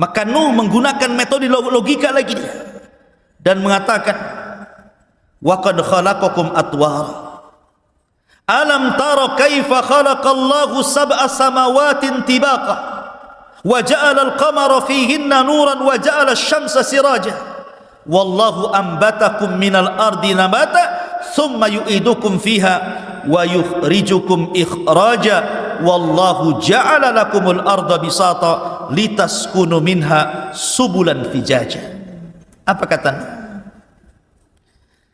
Maka Nuh menggunakan metode logika lagi dia, dan mengatakan, wa qad khalaqakum atwara. Alam tara kaifa khalaqallahu sab'a samawatin tibaqa wa ja'ala al-qamara fihinna nuran wa ja'ala asy-syamsa siraja wallahu anbatakum minal ardi nabata thumma yu'idukum fiha wa yukhrijukum ikhraja wallahu ja'ala lakumul arda bisata litaskunu minha subulan fijaja. Apa katanya?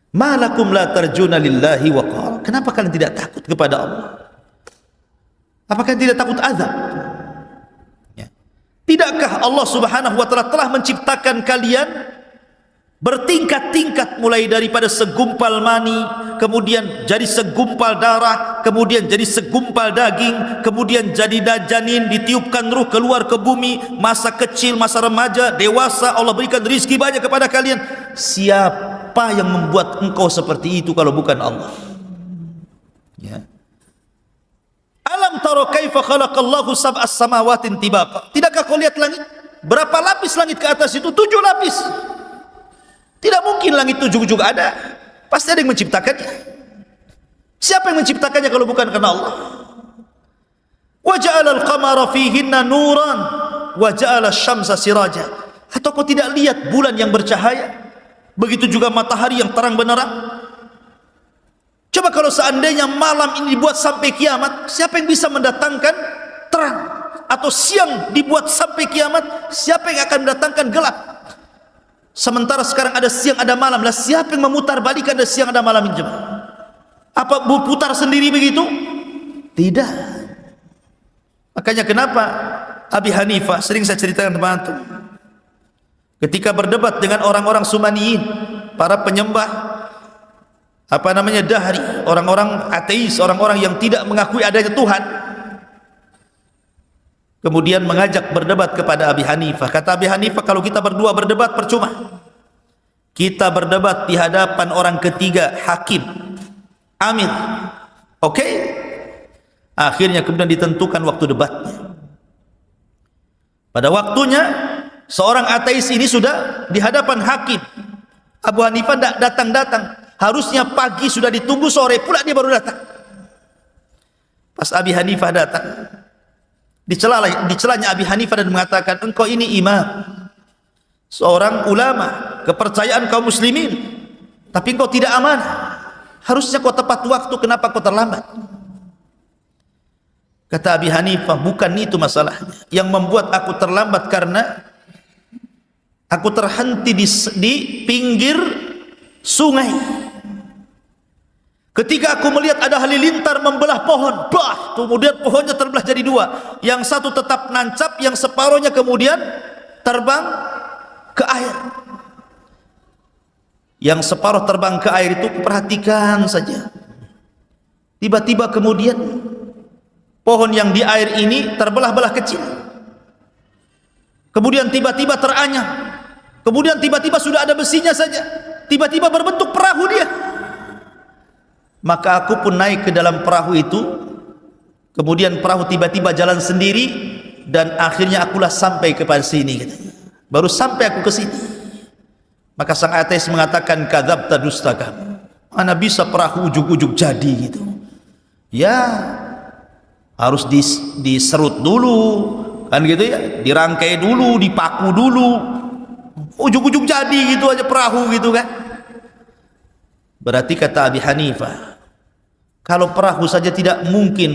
Malakum la tarjuna lillahi waqara. Kenapa kalian tidak takut kepada Allah? Apakah kalian tidak takut azab? Ya. Tidakkah Allah Subhanahu wa taala telah menciptakan kalian bertingkat-tingkat, mulai daripada segumpal mani, kemudian jadi segumpal darah, kemudian jadi segumpal daging, kemudian jadi janin, ditiupkan ruh keluar ke bumi, masa kecil, masa remaja, dewasa, Allah berikan rizki banyak kepada kalian. Siapa yang membuat engkau seperti itu kalau bukan Allah? Ya. Alam tara kaifa khalaqallahu sab'as samawatin tibaqa. Tidakkah kau lihat langit? Berapa lapis langit ke atas itu? 7 lapis. Tidak mungkin langit 7 juga ada. Pasti ada yang menciptakannya. Siapa yang menciptakannya kalau bukan karena Allah? Wa ja'ala al-qamara fihinna nuran wa ja'ala asy-syamsa siraja. Atau kau tidak lihat bulan yang bercahaya? Begitu juga matahari yang terang benderang. Coba kalau seandainya malam ini dibuat sampai kiamat, siapa yang bisa mendatangkan terang? Atau siang dibuat sampai kiamat, siapa yang akan mendatangkan gelap? Sementara sekarang ada siang ada malam, lah siapa yang memutar balikan ada siang ada malam ini? Apa berputar sendiri begitu? Tidak. Makanya kenapa Abi Hanifah, sering saya ceritakan teman antum, ketika berdebat dengan orang-orang Sumaniyin, para penyembah apa namanya, dahri, orang-orang ateis, orang-orang yang tidak mengakui adanya Tuhan, kemudian mengajak berdebat kepada Abi Hanifah. Kata Abi Hanifah, kalau kita berdua berdebat percuma, kita berdebat di hadapan orang ketiga, hakim, amir. Oke? Akhirnya kemudian ditentukan waktu debatnya. Pada waktunya seorang ateis ini sudah di hadapan hakim. Abu Hanifah tidak datang-datang. Harusnya pagi sudah ditunggu, sore pula dia baru datang. Pas Abi Hanifah datang, dicelanya Abi Hanifah dan mengatakan, engkau ini imam, seorang ulama, kepercayaan kaum muslimin, tapi engkau tidak amanah. Harusnya kau tepat waktu, kenapa kau terlambat? Kata Abi Hanifah, bukan itu masalahnya. Yang membuat aku terlambat karena aku terhenti di pinggir sungai. Ketika aku melihat ada halilintar membelah pohon, kemudian pohonnya terbelah jadi dua. Yang satu tetap nancap, yang separuhnya kemudian terbang ke air. Yang separuh terbang ke air itu perhatikan saja. Tiba-tiba kemudian pohon yang di air ini terbelah-belah kecil. Kemudian tiba-tiba teranyam. Kemudian tiba-tiba sudah ada besinya saja. Tiba-tiba berbentuk perahu dia. Maka aku pun naik ke dalam perahu itu. Kemudian perahu tiba-tiba jalan sendiri. Dan akhirnya akulah sampai ke sini, katanya. Baru sampai aku ke sini. Maka sang ateis mengatakan, kadzabta, dusta kamu. Mana bisa perahu ujug-ujug jadi gitu. Ya, harus diserut dulu, kan gitu ya, dirangkai dulu, dipaku dulu, ujug-ujug jadi gitu aja perahu gitu kan. Berarti kata Abi Hanifah, kalau perahu saja tidak mungkin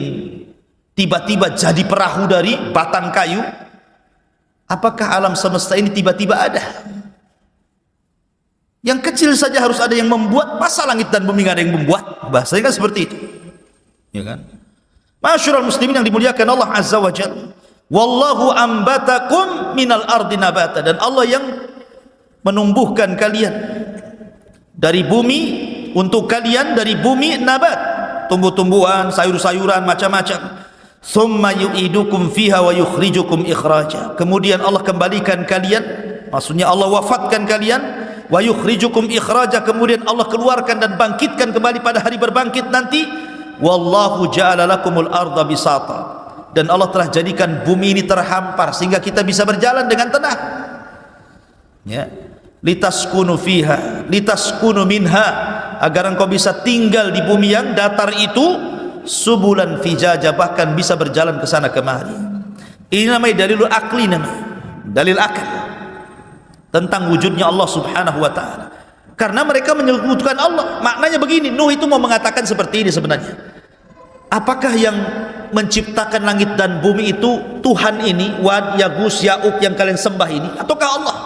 tiba-tiba jadi perahu dari batang kayu, apakah alam semesta ini tiba-tiba ada? Yang kecil saja harus ada yang membuat, masa langit dan bumi nggak ada yang membuat? Bahasanya kan seperti itu, ya kan? Masyurul muslimin yang dimuliakan Allah Azza wa Jalla. Wallahu ambatakum minal ardi nabata. Dan Allah yang menumbuhkan kalian dari bumi, untuk kalian dari bumi nabat, tumbuh-tumbuhan, sayur-sayuran, macam-macam. Thumma yu'idukum fiha wa yukhrijukum ikhraja. Kemudian Allah kembalikan kalian, maksudnya Allah wafatkan kalian, wa yukhrijukum ikhraja. Kemudian Allah keluarkan dan bangkitkan kembali pada hari berbangkit nanti. Wallahu ja'ala lakumul arda bisata. Dan Allah telah jadikan bumi ini terhampar sehingga kita bisa berjalan dengan tenang. Ya. Litaskunu fiha, litaskunu minha, agar engkau bisa tinggal di bumi yang datar itu, subulan fijaja, bahkan bisa berjalan ke sana kemari. Ini namanya dalilul akli, namanya dalil akal tentang wujudnya Allah Subhanahu wa taala. Karena mereka menyebutkan Allah. Maknanya begini, Nuh itu mau mengatakan seperti ini sebenarnya. Apakah yang menciptakan langit dan bumi itu Tuhan ini, Wad, Yagus, Ya'uq yang kalian sembah ini, ataukah Allah?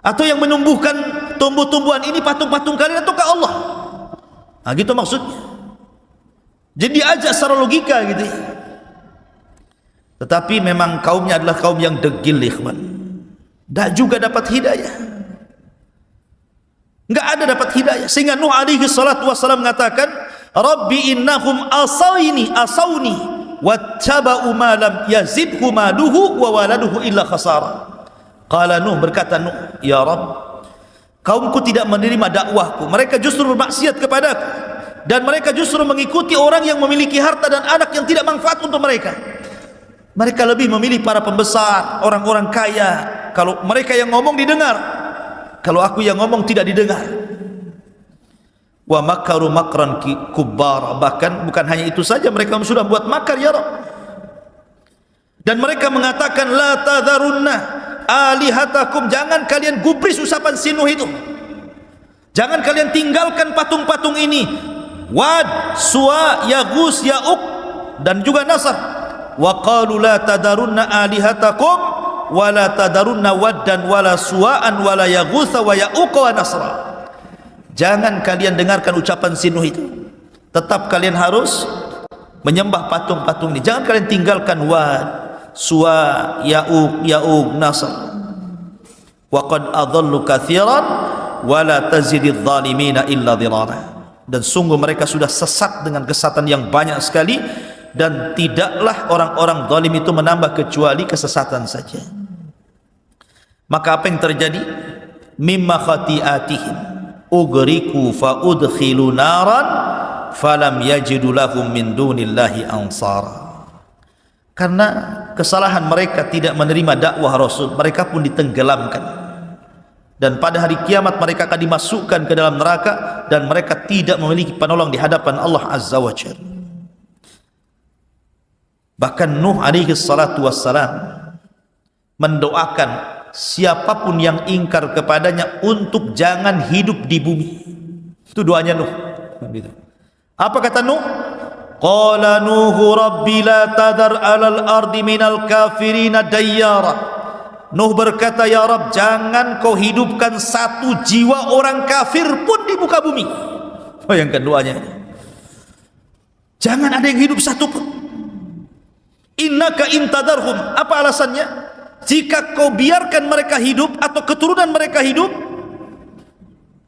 Atau yang menumbuhkan tumbuh-tumbuhan ini, patung-patung kalian, ataukah Allah? Nah gitu maksudnya. Jadi diajak secara logika gitu. Tetapi memang kaumnya adalah kaum yang degil, ikhwan. Tak juga dapat hidayah. Enggak ada dapat hidayah. Sehingga Nuh alaihi salatu wassalam mengatakan, Rabbi innahum asawni wattaba'u ma lam yazidhu maluhu wa waladuhu illa khasara. Qala Nuh, berkata Nuh, ya Rabb, kaumku tidak menerima dakwahku, mereka justru bermaksiat kepadaku, dan mereka justru mengikuti orang yang memiliki harta dan anak yang tidak manfaat untuk mereka. Mereka lebih memilih para pembesar, orang-orang kaya. Kalau mereka yang ngomong didengar, kalau aku yang ngomong tidak didengar. Wa makaru makran kubbar. Bahkan bukan hanya itu saja, mereka sudah buat makar, ya Rabb. Dan mereka mengatakan, la tadharunna alihatakum, jangan kalian gubris usapan si Nuh itu. Jangan kalian tinggalkan patung-patung ini, Wad, Suwa, Yagus, Ya'uq, dan juga Nasr. Wa qalu la tadarunna alihatakum wa la tadarunna waddan wa la suwa'an wa la yaghutha wa ya'uq wa nasra. Jangan kalian dengarkan ucapan si Nuh itu, tetap kalian harus menyembah patung-patung ini. Jangan kalian tinggalkan Wad, Suwa, Ya'uq, Nasr. Wa qad adallu katsiran wa la tazididz zalimina illa dhilala. Dan sungguh mereka sudah sesat dengan kesesatan yang banyak sekali, dan tidaklah orang-orang zalim itu menambah kecuali kesesatan saja. Maka apa yang terjadi? Mimma khati'atihim ugriku fa udkhilu naran falam yajidu lahum min dunillahi ansara. Karena kesalahan mereka tidak menerima dakwah Rasul, mereka pun ditenggelamkan, dan pada hari kiamat mereka akan dimasukkan ke dalam neraka, dan mereka tidak memiliki penolong di hadapan Allah Azza wa Jalla. Bahkan Nuh alaihi salatu wassalam mendoakan siapapun yang ingkar kepadanya untuk jangan hidup di bumi. Itu doanya Nuh. Apa kata Nuh? Qala Nuhu rabbi la tadar alal ardi minal kafirina dayyara. Nuh berkata, ya Rabb, jangan kau hidupkan satu jiwa orang kafir pun di muka bumi. Bayangkan doanya. Jangan ada yang hidup satu pun. Innaka intadarhum. Apa alasannya? Jika kau biarkan mereka hidup atau keturunan mereka hidup,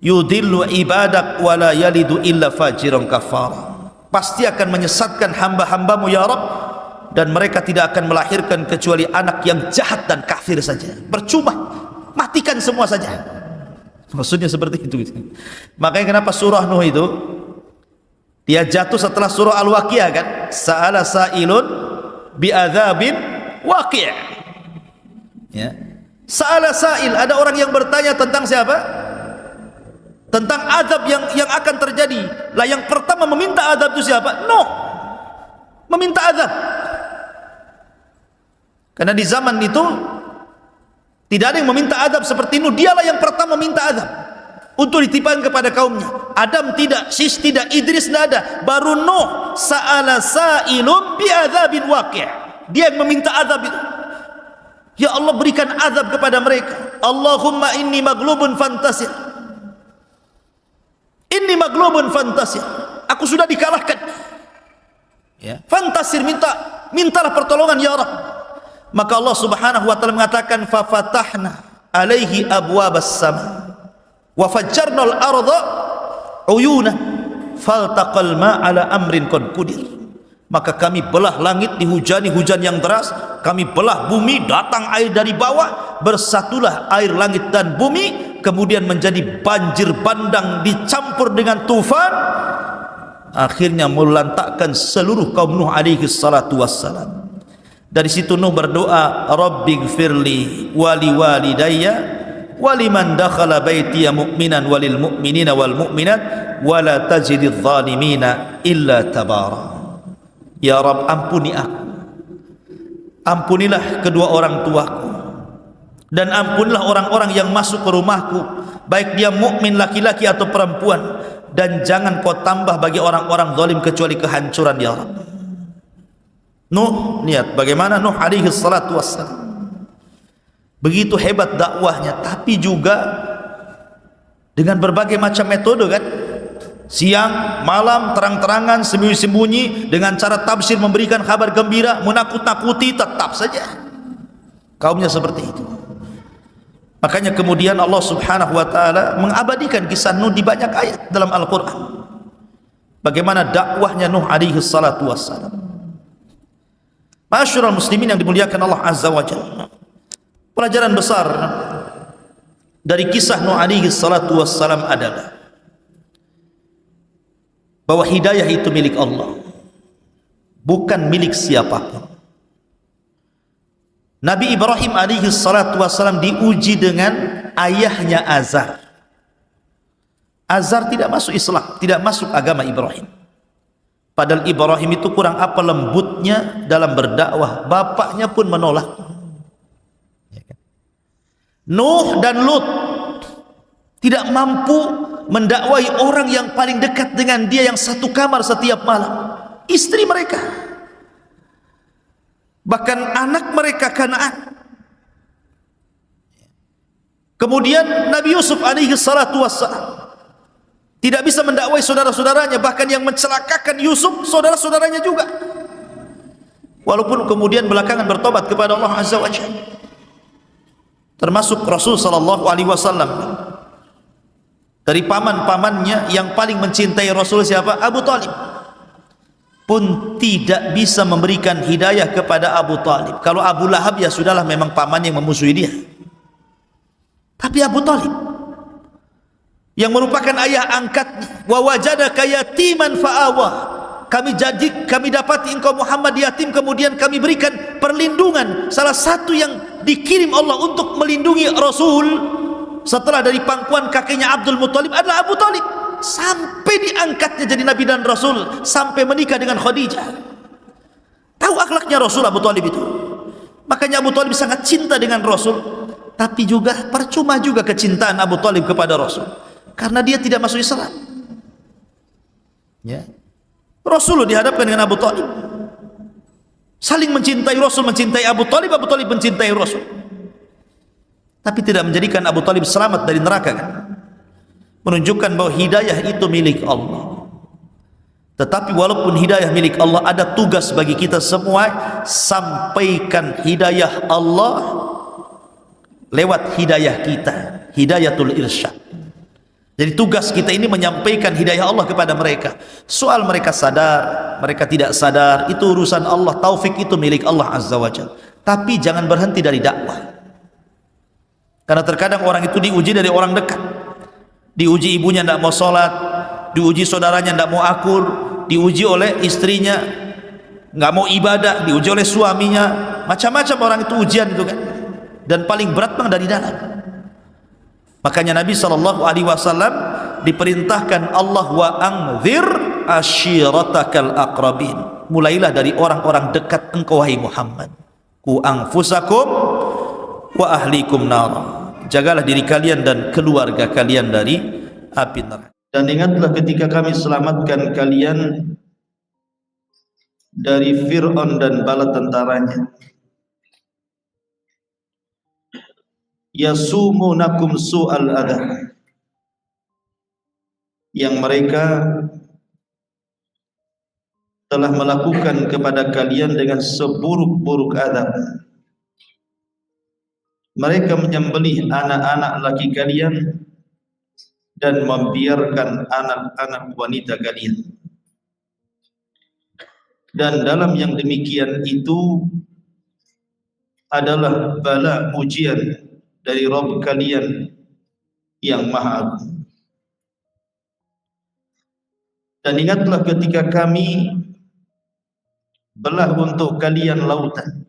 yudillu ibadak wala yalidu illa fajiran kafara. Pasti akan menyesatkan hamba-hambamu ya Rabb, dan mereka tidak akan melahirkan kecuali anak yang jahat dan kafir saja. Percuma, matikan semua saja. Maksudnya seperti itu. Makanya kenapa surah Nuh itu dia jatuh setelah surah Al-Waqiah kan? Sa'ala sa'ilun bi'adzabin waqi'. Ya. Sa'ala sa'il, ada orang yang bertanya tentang siapa? Tentang azab yang akan terjadi. Lah yang pertama meminta azab itu siapa? Nuh. Meminta azab. Karena di zaman itu tidak ada yang meminta azab seperti Nuh. Dialah yang pertama meminta azab untuk ditimpakan kepada kaumnya. Adam tidak, Sis tidak, Idris tidak ada. Baru Nuh, sa'ala sa'ilun bi'adzabin waqi'. Dia yang meminta azab itu. Ya Allah, berikan azab kepada mereka. Allahumma inni maglubun fantasir. Inni maglubun fantasir. Aku sudah dikalahkan. Ya. Fantasir, mintalah pertolongan ya Rabb. Maka Allah Subhanahu wa taala mengatakan fa fatahna alaihi abwabas sama wa fajjarnal arda uyuna faltaqal ma ala amrin qad qudir. Maka kami belah langit, dihujani hujan yang deras, kami belah bumi, datang air dari bawah, bersatulah air langit dan bumi, kemudian menjadi banjir bandang dicampur dengan tufan, akhirnya melantakkan seluruh kaum Nuh alaihi salatu wassalam. Dari situ Nuh berdoa, Rabbighfirli wali walidayya waliman dakhala baitiya mu'minan walil mu'minina wal mu'minat wala tajididz zalimina illa tabara. Ya Rabb, ampuni aku, ampunilah kedua orang tuaku, dan ampunilah orang-orang yang masuk ke rumahku, baik dia mukmin laki-laki atau perempuan, dan jangan kau tambah bagi orang-orang zalim kecuali kehancuran ya Rabb. Nuh, lihat bagaimana Nuh alaihi salatu wassalam begitu hebat dakwahnya, tapi juga dengan berbagai macam metode kan, siang, malam, terang-terangan, sembunyi-sembunyi, dengan cara tafsir memberikan kabar gembira, menakut-nakuti, tetap saja kaumnya seperti itu. Makanya kemudian Allah Subhanahu wa taala mengabadikan kisah Nuh di banyak ayat dalam Al-Qur'an. Bagaimana dakwahnya Nuh alaihi salatu wassalam. Ma'asyiral muslimin yang dimuliakan Allah Azza wa Jalla. Pelajaran besar dari kisah Nuh alaihi salatu wassalam adalah bahwa hidayah itu milik Allah, bukan milik siapapun. Nabi Ibrahim alaihi salatu wassalam diuji dengan ayahnya Azar. Azar tidak masuk Islam, tidak masuk agama Ibrahim. Padahal Ibrahim itu kurang apa lembutnya dalam berdakwah, bapaknya pun menolak. Nuh dan Lut tidak mampu mendakwai orang yang paling dekat dengan dia, yang satu kamar setiap malam, istri mereka, bahkan anak mereka Kanaan. Kemudian Nabi Yusuf alaihi salatu wassalam tidak bisa mendakwai saudara-saudaranya, bahkan yang mencelakakan Yusuf saudara-saudaranya juga, walaupun kemudian belakangan bertobat kepada Allah Azza wa Jalla. Termasuk Rasul sallallahu alaihi wasallam Dari paman-pamannya yang paling mencintai Rasul siapa? Abu Talib. Pun tidak bisa memberikan hidayah kepada Abu Talib. Kalau Abu Lahab ya sudahlah, memang paman yang memusuhi dia. Tapi Abu Talib yang merupakan ayah angkatnya, wa wajadaka yatiman fa'awa, kami dapati engkau Muhammad yatim, kemudian kami berikan perlindungan. Salah satu yang dikirim Allah untuk melindungi Rasul setelah dari pangkuan kakeknya Abdul Muttalib adalah Abu Talib, sampai diangkatnya jadi Nabi dan Rasul, sampai menikah dengan Khadijah. Tahu akhlaknya Rasul Abu Talib itu. Makanya Abu Talib sangat cinta dengan Rasul. Tapi juga percuma juga kecintaan Abu Talib kepada Rasul, karena dia tidak masuk Islam. Ya, Rasul dihadapkan dengan Abu Talib, saling mencintai. Rasul mencintai Abu Talib, Abu Talib mencintai Rasul. Tapi tidak menjadikan Abu Talib selamat dari neraka, kan? Menunjukkan bahwa hidayah itu milik Allah. Tetapi walaupun hidayah milik Allah, ada tugas bagi kita semua, sampaikan hidayah Allah lewat hidayah kita, hidayatul irsyad. Jadi tugas kita ini menyampaikan hidayah Allah kepada mereka. Soal mereka sadar, mereka tidak sadar, itu urusan Allah. Taufik itu milik Allah Azza wa Jalla. Tapi jangan berhenti dari dakwah. Karena terkadang orang itu diuji dari orang dekat. Diuji ibunya tidak mau sholat, diuji saudaranya tidak mau akur, diuji oleh istrinya nggak mau ibadah, diuji oleh suaminya, macam-macam orang itu ujian itu, kan. Dan paling berat memang dari dalam. Makanya Nabi SAW diperintahkan Allah, wa anzir ashiratakal aqrabin, mulailah dari orang-orang dekat engkau wahai Muhammad. Ku anfusakum wa ahlikum nar, jagalah diri kalian dan keluarga kalian dari api neraka. Dan ingatlah ketika kami selamatkan kalian dari Fir'aun dan bala tentaranya, yasumunakum su'al adha, yang mereka telah melakukan kepada kalian dengan seburuk-buruk adab. Mereka menyembelih anak-anak laki kalian dan membiarkan anak-anak wanita kalian. Dan dalam yang demikian itu adalah bala ujian dari Rabb kalian yang Maha Agung. Dan ingatlah ketika kami belah untuk kalian lautan,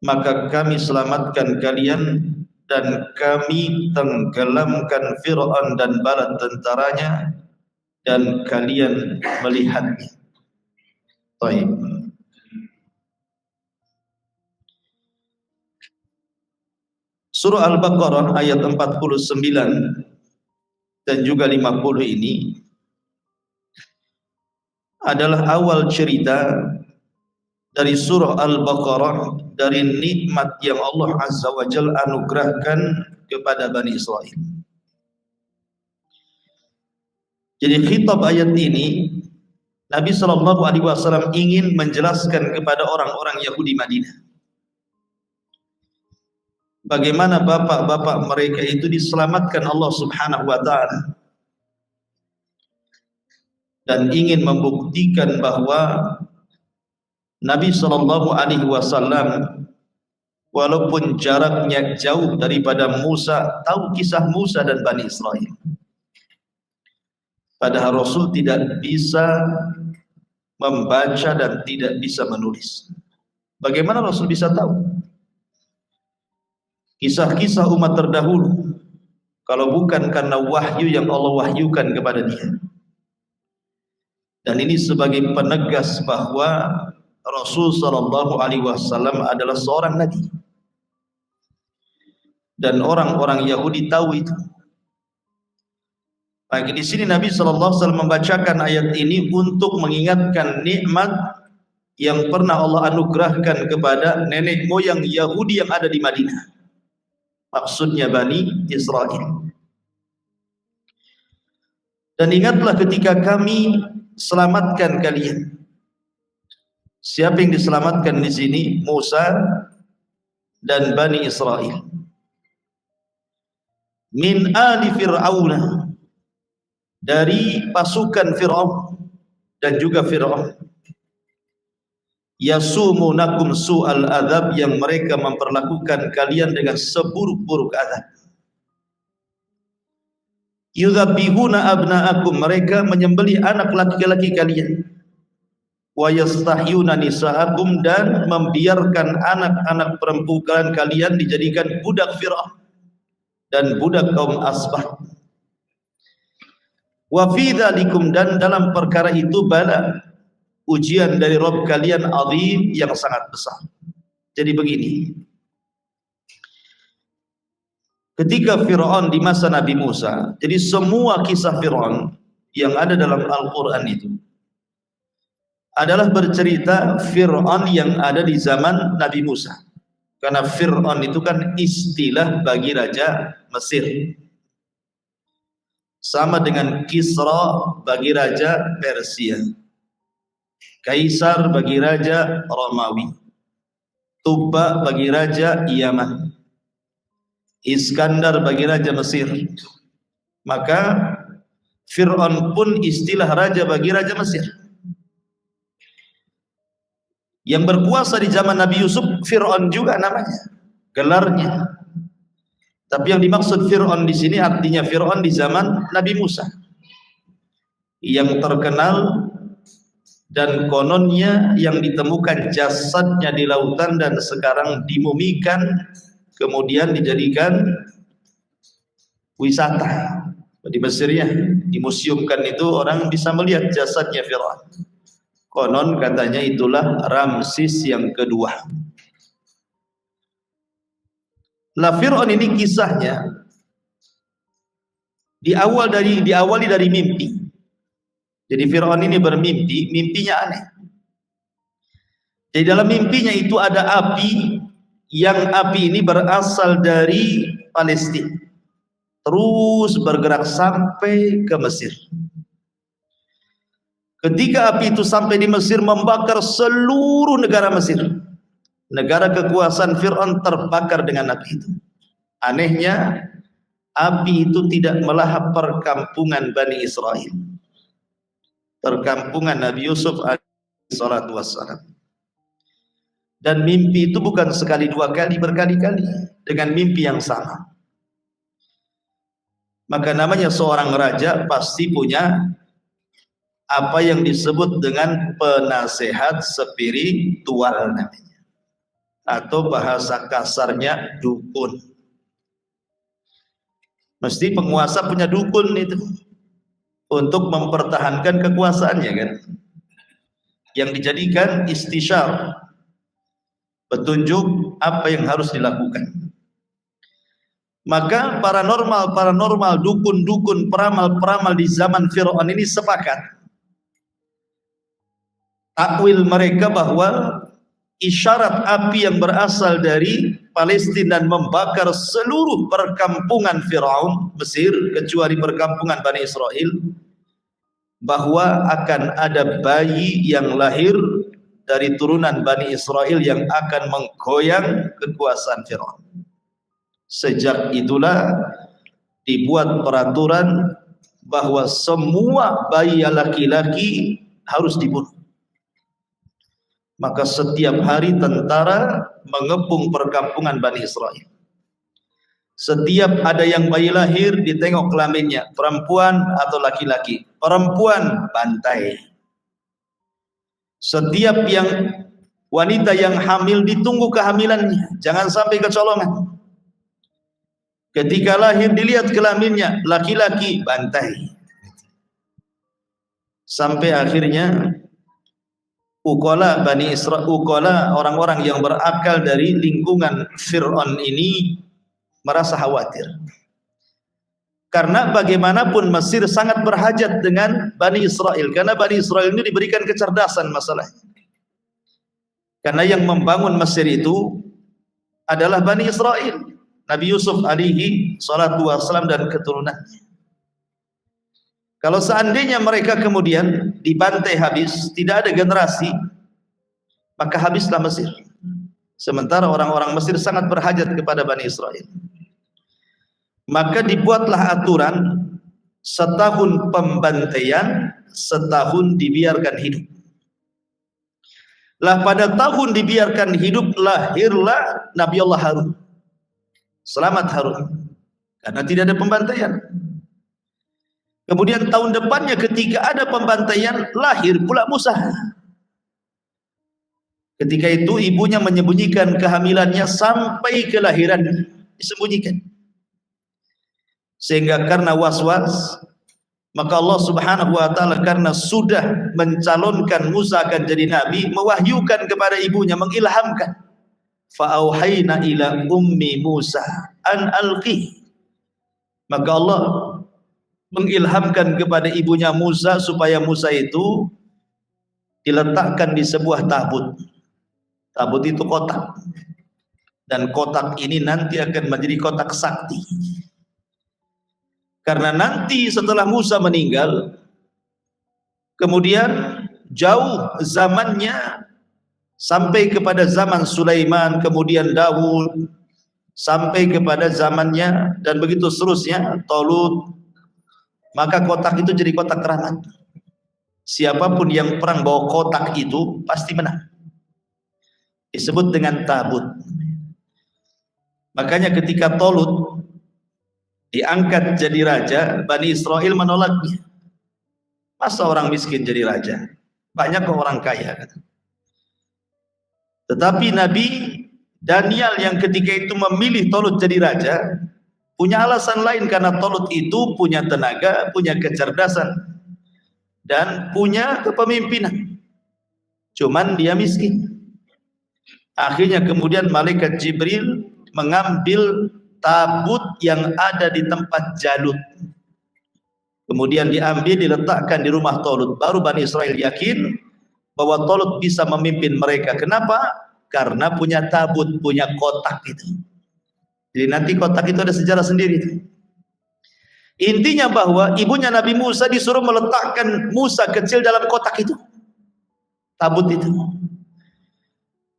maka kami selamatkan kalian dan kami tenggelamkan Fir'aun dan bala tentaranya, dan kalian melihatnya. Baik. Surah Al-Baqarah ayat 49 dan juga 50 ini adalah awal cerita dari surah Al-Baqarah, dari nikmat yang Allah Azza wa Jalla anugerahkan kepada Bani Israel. Jadi khitab ayat ini, Nabi SAW ingin menjelaskan kepada orang-orang Yahudi Madinah bagaimana bapak-bapak mereka itu diselamatkan Allah Subhanahu wa Ta'ala, dan ingin membuktikan bahwa Nabi SAW walaupun jaraknya jauh daripada Musa, tahu kisah Musa dan Bani Israel. Padahal Rasul tidak bisa membaca dan tidak bisa menulis. Bagaimana Rasul bisa tahu kisah-kisah umat terdahulu kalau bukan karena wahyu yang Allah wahyukan kepada dia? Dan ini sebagai penegas bahwa Rasul SAW adalah seorang nabi, dan orang-orang Yahudi tahu itu. Maka di sini Nabi SAW membacakan ayat ini untuk mengingatkan nikmat yang pernah Allah anugerahkan kepada nenek moyang Yahudi yang ada di Madinah. Maksudnya Bani Israel. Dan ingatlah ketika kami selamatkan kalian. Siapa yang diselamatkan di sini? Musa dan Bani Israel. min ali fir'auna, dari pasukan Fir'aun dan juga Fir'aun, yasumunakum su'al azab, yang mereka memperlakukan kalian dengan seburuk-buruk azab. Yudzabbihuna abna'akum, mereka menyembelih anak laki-laki kalian. Wa yastahyuna nisa'akum, dan membiarkan anak-anak perempuan kalian dijadikan budak Fir'aun dan budak kaum Asbah. Wa fi dzalikum, dan dalam perkara itu bala, ujian dari Rabb kalian, azim, yang sangat besar. Jadi begini, ketika Fir'aun di masa Nabi Musa, jadi semua kisah Fir'aun yang ada dalam Al-Quran itu adalah bercerita Fir'aun yang ada di zaman Nabi Musa. Karena Fir'aun itu kan istilah bagi raja Mesir, sama dengan Kisra bagi raja Persia, Kaisar bagi raja Romawi, Tuba bagi raja Yaman, Iskandar bagi raja Mesir. Maka Fir'aun pun istilah raja bagi raja Mesir. Yang berkuasa di zaman Nabi Yusuf Fir'aun juga namanya, gelarnya. Tapi yang dimaksud Fir'aun di sini artinya Fir'aun di zaman Nabi Musa, yang terkenal dan kononnya yang ditemukan jasadnya di lautan dan sekarang dimumikan, kemudian dijadikan wisata di Mesir ya, dimuseumkan, itu orang bisa melihat jasadnya Fir'aun. Konon katanya itulah Ramses yang kedua. Lah Fir'aun ini kisahnya diawali dari mimpi. Jadi Fir'aun ini bermimpi, mimpinya aneh. Jadi dalam mimpinya itu ada api, yang api ini berasal dari Palestina, terus bergerak sampai ke Mesir. Ketika api itu sampai di Mesir, membakar seluruh negara Mesir. Negara kekuasaan Fir'aun terbakar dengan api itu. Anehnya, api itu tidak melahap perkampungan Bani Israel, perkampungan Nabi Yusuf alaihi salatu wassalam. Dan mimpi itu bukan sekali dua kali, berkali-kali dengan mimpi yang sama. Maka namanya seorang raja pasti punya apa yang disebut dengan penasehat spiritual namanya, atau bahasa kasarnya dukun. Mesti penguasa punya dukun itu untuk mempertahankan kekuasaannya kan, yang dijadikan istisyar, petunjuk apa yang harus dilakukan. Maka paranormal, dukun-dukun, peramal-peramal di zaman Fir'aun ini sepakat, takwil mereka bahwa isyarat api yang berasal dari Palestina dan membakar seluruh perkampungan Fir'aun Mesir kecuali perkampungan Bani Israel, bahwa akan ada bayi yang lahir dari turunan Bani Israel yang akan menggoyang kekuasaan Fir'aun. Sejak itulah dibuat peraturan bahwa semua bayi laki-laki harus dibunuh. Maka setiap hari tentara mengepung perkampungan Bani Israel. Setiap ada yang bayi lahir, ditengok kelaminnya, perempuan atau laki-laki. Perempuan, bantai. Setiap yang wanita yang hamil, ditunggu kehamilannya, jangan sampai kecolongan. Ketika lahir dilihat kelaminnya, laki-laki, bantai. Sampai akhirnya ukola Bani Israel, ukola orang-orang yang berakal dari lingkungan Fir'aun ini merasa khawatir. Karena bagaimanapun Mesir sangat berhajat dengan Bani Israel, karena Bani Israel ini diberikan kecerdasan masalahnya. Karena yang membangun Mesir itu adalah Bani Israel, Nabi Yusuf alaihi salatu wassalam dan keturunannya. Kalau seandainya mereka kemudian dibantai habis, tidak ada generasi, maka habislah Mesir. Sementara orang-orang Mesir sangat berhajat kepada Bani Israel. Maka dibuatlah aturan setahun pembantaian, setahun dibiarkan hidup. Lah pada tahun dibiarkan hidup lahirlah Nabi Allah Harun. Selamat Harun, karena tidak ada pembantaian. Kemudian tahun depannya ketika ada pembantaian, lahir pula Musa. Ketika itu ibunya menyembunyikan kehamilannya sampai kelahiran, disembunyikan. Sehingga karena was-was, maka Allah Subhanahu wa taala karena sudah mencalonkan Musa akan jadi nabi, mewahyukan kepada ibunya, mengilhamkan. Fa auhayna ila ummi Musa an alqi. Maka Allah mengilhamkan kepada ibunya Musa supaya Musa itu diletakkan di sebuah tabut. Tabut itu kotak, dan kotak ini nanti akan menjadi kotak sakti. Karena nanti setelah Musa meninggal, kemudian jauh zamannya sampai kepada zaman Sulaiman, kemudian Daud, sampai kepada zamannya dan begitu seterusnya, Tolut. Maka kotak itu jadi kotak rahmat. Siapapun yang perang bawa kotak itu pasti menang. Disebut dengan tabut. Makanya ketika Tolut diangkat jadi raja, Bani Israel menolaknya. Masa orang miskin jadi raja? Banyak orang kaya. Tetapi Nabi Daniel yang ketika itu memilih Tolut jadi raja, punya alasan lain, karena Tolut itu punya tenaga, punya kecerdasan, dan punya kepemimpinan. Cuman dia miskin. Akhirnya kemudian malaikat Jibril mengambil tabut yang ada di tempat Jalut. Kemudian diambil, diletakkan di rumah Tolut. Baru Bani Israel yakin bahwa Tolut bisa memimpin mereka. Kenapa? Karena punya tabut, punya kotak itu. Jadi nanti kotak itu ada sejarah sendiri. Intinya bahwa ibunya Nabi Musa disuruh meletakkan Musa kecil dalam kotak itu, tabut itu.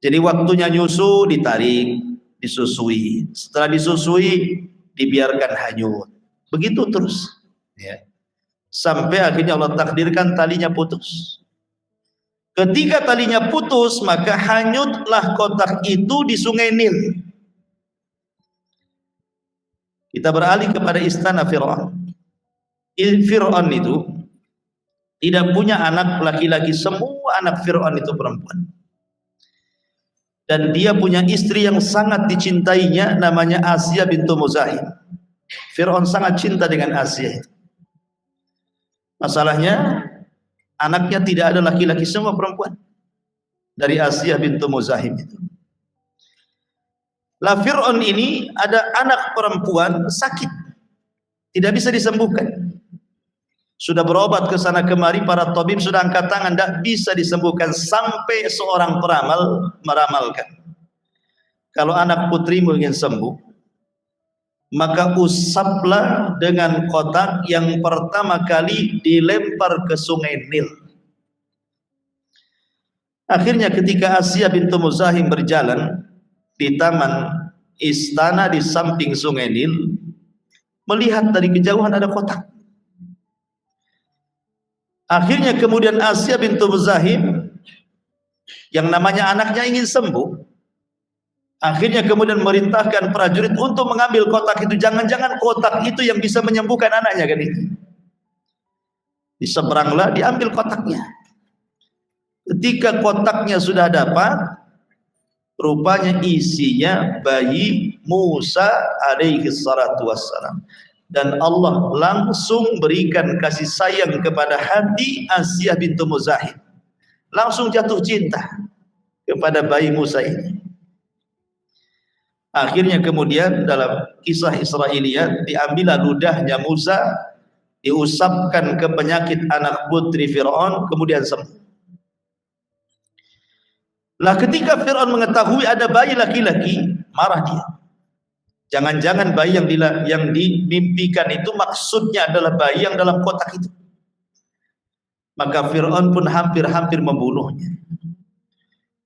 Jadi waktunya nyusu, ditarik, disusui. Setelah disusui, dibiarkan hanyut. Begitu terus. Ya. Sampai akhirnya Allah takdirkan talinya putus. Ketika talinya putus, maka hanyutlah kotak itu di Sungai Nil. Kita beralih kepada istana Fir'aun. Fir'aun itu tidak punya anak laki-laki, semua anak Fir'aun itu perempuan. Dan dia punya istri yang sangat dicintainya, namanya Asiyah bintu Muzahim. Fir'aun sangat cinta dengan Asiyah. Masalahnya anaknya tidak ada laki-laki, semua perempuan. Dari Asiyah bintu Muzahim itu. Lah Fir'aun ini ada anak perempuan sakit, tidak bisa disembuhkan. Sudah berobat ke sana kemari, para tabib sudah angkat tangan, tidak bisa disembuhkan. Sampai seorang peramal meramalkan, kalau anak putrimu ingin sembuh, maka usaplah dengan kotak yang pertama kali dilempar ke Sungai Nil. Akhirnya ketika Asiyah bintu Muzahim berjalan di taman istana di samping Sungai Nil, melihat dari kejauhan ada kotak. Akhirnya kemudian Asiyah bintu Muzahim yang namanya anaknya ingin sembuh, akhirnya kemudian merintahkan prajurit untuk mengambil kotak itu. Jangan-jangan kotak itu yang bisa menyembuhkan anaknya kan ini. Diseberanglah, diambil kotaknya. Ketika kotaknya sudah dapat, rupanya isinya bayi Musa alaihi salatu wassalam. Dan Allah langsung berikan kasih sayang kepada hati Asiyah bintu Muzahim. Langsung jatuh cinta kepada bayi Musa ini. Akhirnya kemudian dalam kisah Israiliyat, diambillah ludahnya Musa, diusapkan ke penyakit anak putri Fir'aun, kemudian sembuh. Lah ketika Fir'aun mengetahui ada bayi laki-laki, marah dia. Jangan-jangan bayi yang dimimpikan itu maksudnya adalah bayi yang dalam kotak itu. Maka Fir'aun pun hampir-hampir membunuhnya.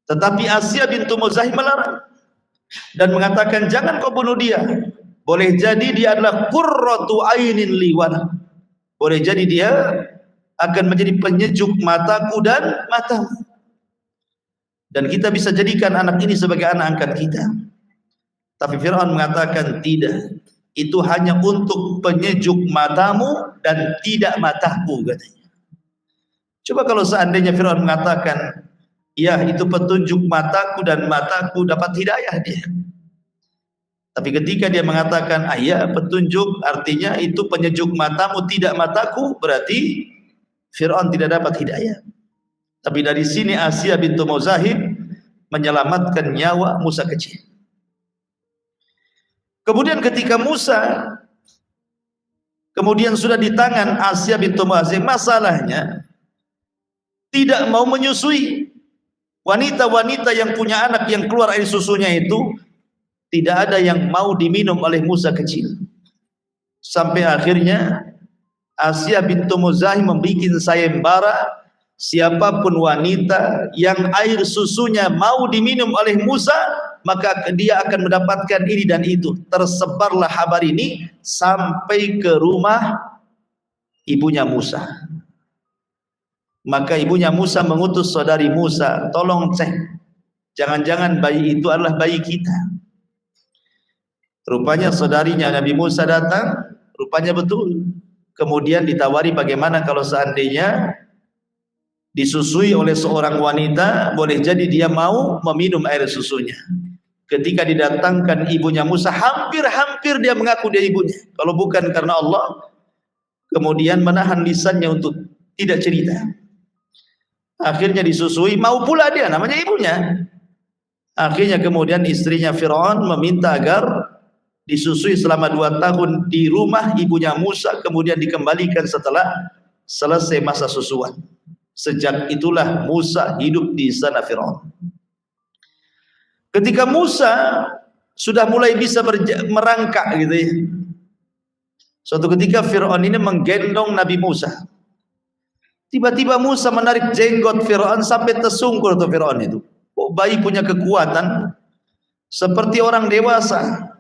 Tetapi Asiyah bintu Muzahim melarang dan mengatakan, jangan kau bunuh dia. Boleh jadi dia adalah qurratu ainin li wa, boleh jadi dia akan menjadi penyejuk mataku dan matamu. Dan kita bisa jadikan anak ini sebagai anak angkat kita. Tapi Fir'aun mengatakan tidak, itu hanya untuk penyejuk matamu dan tidak mataku, katanya. Coba kalau seandainya Fir'aun mengatakan, ya itu petunjuk mataku dan mataku dapat hidayah dia. Tapi ketika dia mengatakan ya petunjuk, artinya itu penyejuk matamu tidak mataku, berarti Fir'aun tidak dapat hidayah. Tapi dari sini Asiyah bintu Muzahim menyelamatkan nyawa Musa kecil. Kemudian ketika Musa kemudian sudah di tangan Asiyah bintu Muzahim, masalahnya tidak mau menyusui. Wanita-wanita yang punya anak yang keluar air susunya itu tidak ada yang mau diminum oleh Musa kecil. Sampai akhirnya Asiyah bintu Muzahim membuat sayembara, siapapun wanita yang air susunya mau diminum oleh Musa, maka dia akan mendapatkan ini dan itu. Tersebarlah kabar ini sampai ke rumah ibunya Musa. Maka ibunya Musa mengutus saudari Musa, tolong cek, jangan-jangan bayi itu adalah bayi kita. Rupanya saudarinya Nabi Musa datang, rupanya betul. Kemudian ditawari bagaimana kalau seandainya disusui oleh seorang wanita, boleh jadi dia mau meminum air susunya. Ketika didatangkan ibunya Musa, hampir-hampir dia mengaku dia ibunya. Kalau bukan karena Allah, kemudian menahan lisannya untuk tidak cerita. Akhirnya disusui, mau pula dia, namanya ibunya. Akhirnya kemudian istrinya Fir'aun meminta agar disusui selama 2 tahun di rumah ibunya Musa, kemudian dikembalikan setelah selesai masa susuan. Sejak itulah Musa hidup di sana Fir'aun. Ketika Musa sudah mulai bisa merangkak gitu ya, suatu ketika Fir'aun ini menggendong Nabi Musa. Tiba-tiba Musa menarik jenggot Fir'aun sampai tersungkur tuh Fir'aun itu. Oh, bayi punya kekuatan seperti orang dewasa.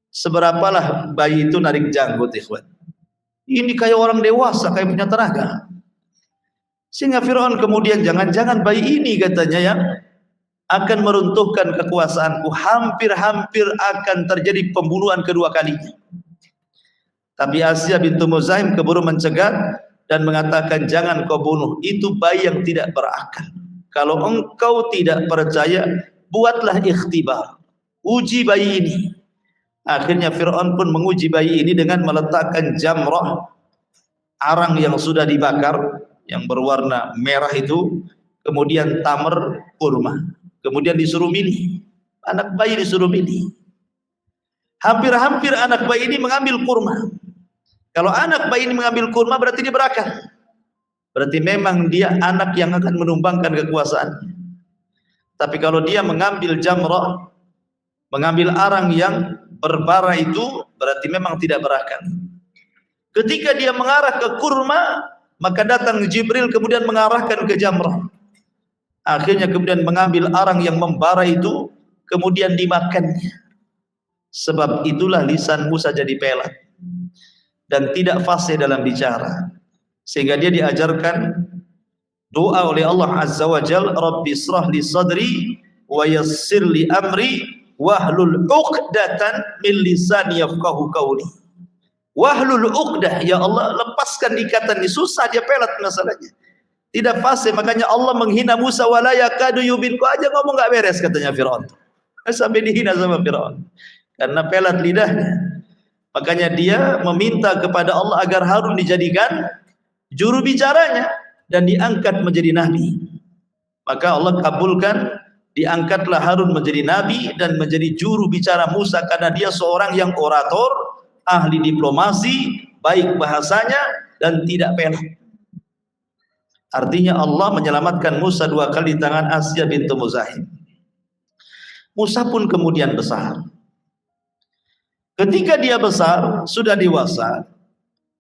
Seberapalah bayi itu narik janggut, ikhwan. Ini kayak orang dewasa, kayak punya tenaga. Sehingga Fir'aun kemudian, jangan-jangan bayi ini katanya yang akan meruntuhkan kekuasaanku. Hampir-hampir akan terjadi pembunuhan kedua kalinya. Tapi Asiyah bintu Muzahim keburu mencegah dan mengatakan, jangan kau bunuh, itu bayi yang tidak berakal. Kalau engkau tidak percaya, buatlah ikhtibar, uji bayi ini. Akhirnya Fir'aun pun menguji bayi ini dengan meletakkan jamrah, arang yang sudah dibakar, yang berwarna merah itu, kemudian tamar kurma, kemudian disuruh milih, anak bayi disuruh milih. Hampir-hampir anak bayi ini mengambil kurma. Kalau anak bayi ini mengambil kurma berarti dia berakal, berarti memang dia anak yang akan menumbangkan kekuasaan. Tapi kalau dia mengambil jamrah, mengambil arang yang berbara itu, berarti memang tidak berakal. Ketika dia mengarah ke kurma, maka datang Jibril kemudian mengarahkan ke jamrah. Akhirnya kemudian mengambil arang yang membara itu, kemudian dimakannya. Sebab itulah lisan Musa jadi pelat dan tidak fasih dalam bicara, sehingga dia diajarkan doa oleh Allah Azza wa Jalla, Rabbi israh li sadri wa yassir li amri wahlul 'uqdatan min lisani yafqahu qawli. Wahlul 'uqdah, ya Allah lepaskan ikatan ini, susah dia pelat masalahnya, tidak fasih. Makanya Allah menghina Musa, wala yakadu yubin, kau aja ngomong enggak beres katanya Firaun. Sampai dihina sama Firaun karena pelat lidahnya. Makanya dia meminta kepada Allah agar Harun dijadikan juru bicaranya dan diangkat menjadi nabi. Maka Allah kabulkan, diangkatlah Harun menjadi nabi dan menjadi juru bicara Musa, karena dia seorang yang orator, ahli diplomasi, baik bahasanya dan tidak pelat. Artinya Allah menyelamatkan Musa 2 kali di tangan Asiyah bintu Muzahim. Musa pun kemudian besar. Ketika dia besar, sudah dewasa,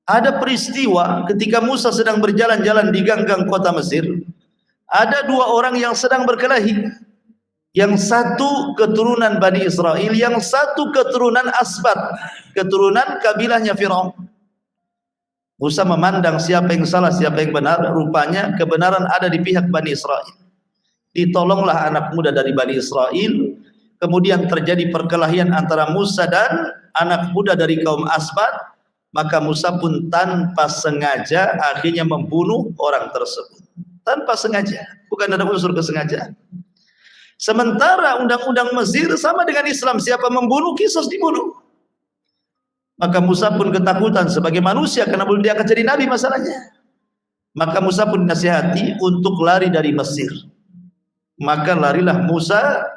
ada peristiwa ketika Musa sedang berjalan-jalan di gang-gang kota Mesir, ada 2 orang yang sedang berkelahi. Yang satu keturunan Bani Israel, yang satu keturunan Asbat, keturunan kabilahnya Firaun. Musa memandang siapa yang salah, siapa yang benar. Rupanya kebenaran ada di pihak Bani Israel. Ditolonglah anak muda dari Bani Israel. Kemudian terjadi perkelahian antara Musa dan anak muda dari kaum Asbat. Maka Musa pun tanpa sengaja akhirnya membunuh orang tersebut. Tanpa sengaja, bukan ada unsur kesengajaan. Sementara undang-undang Mesir sama dengan Islam, siapa membunuh kisos dibunuh. Maka Musa pun ketakutan sebagai manusia karena belum dia akan jadi nabi masalahnya. Maka Musa pun dinasihati untuk lari dari Mesir. Maka larilah Musa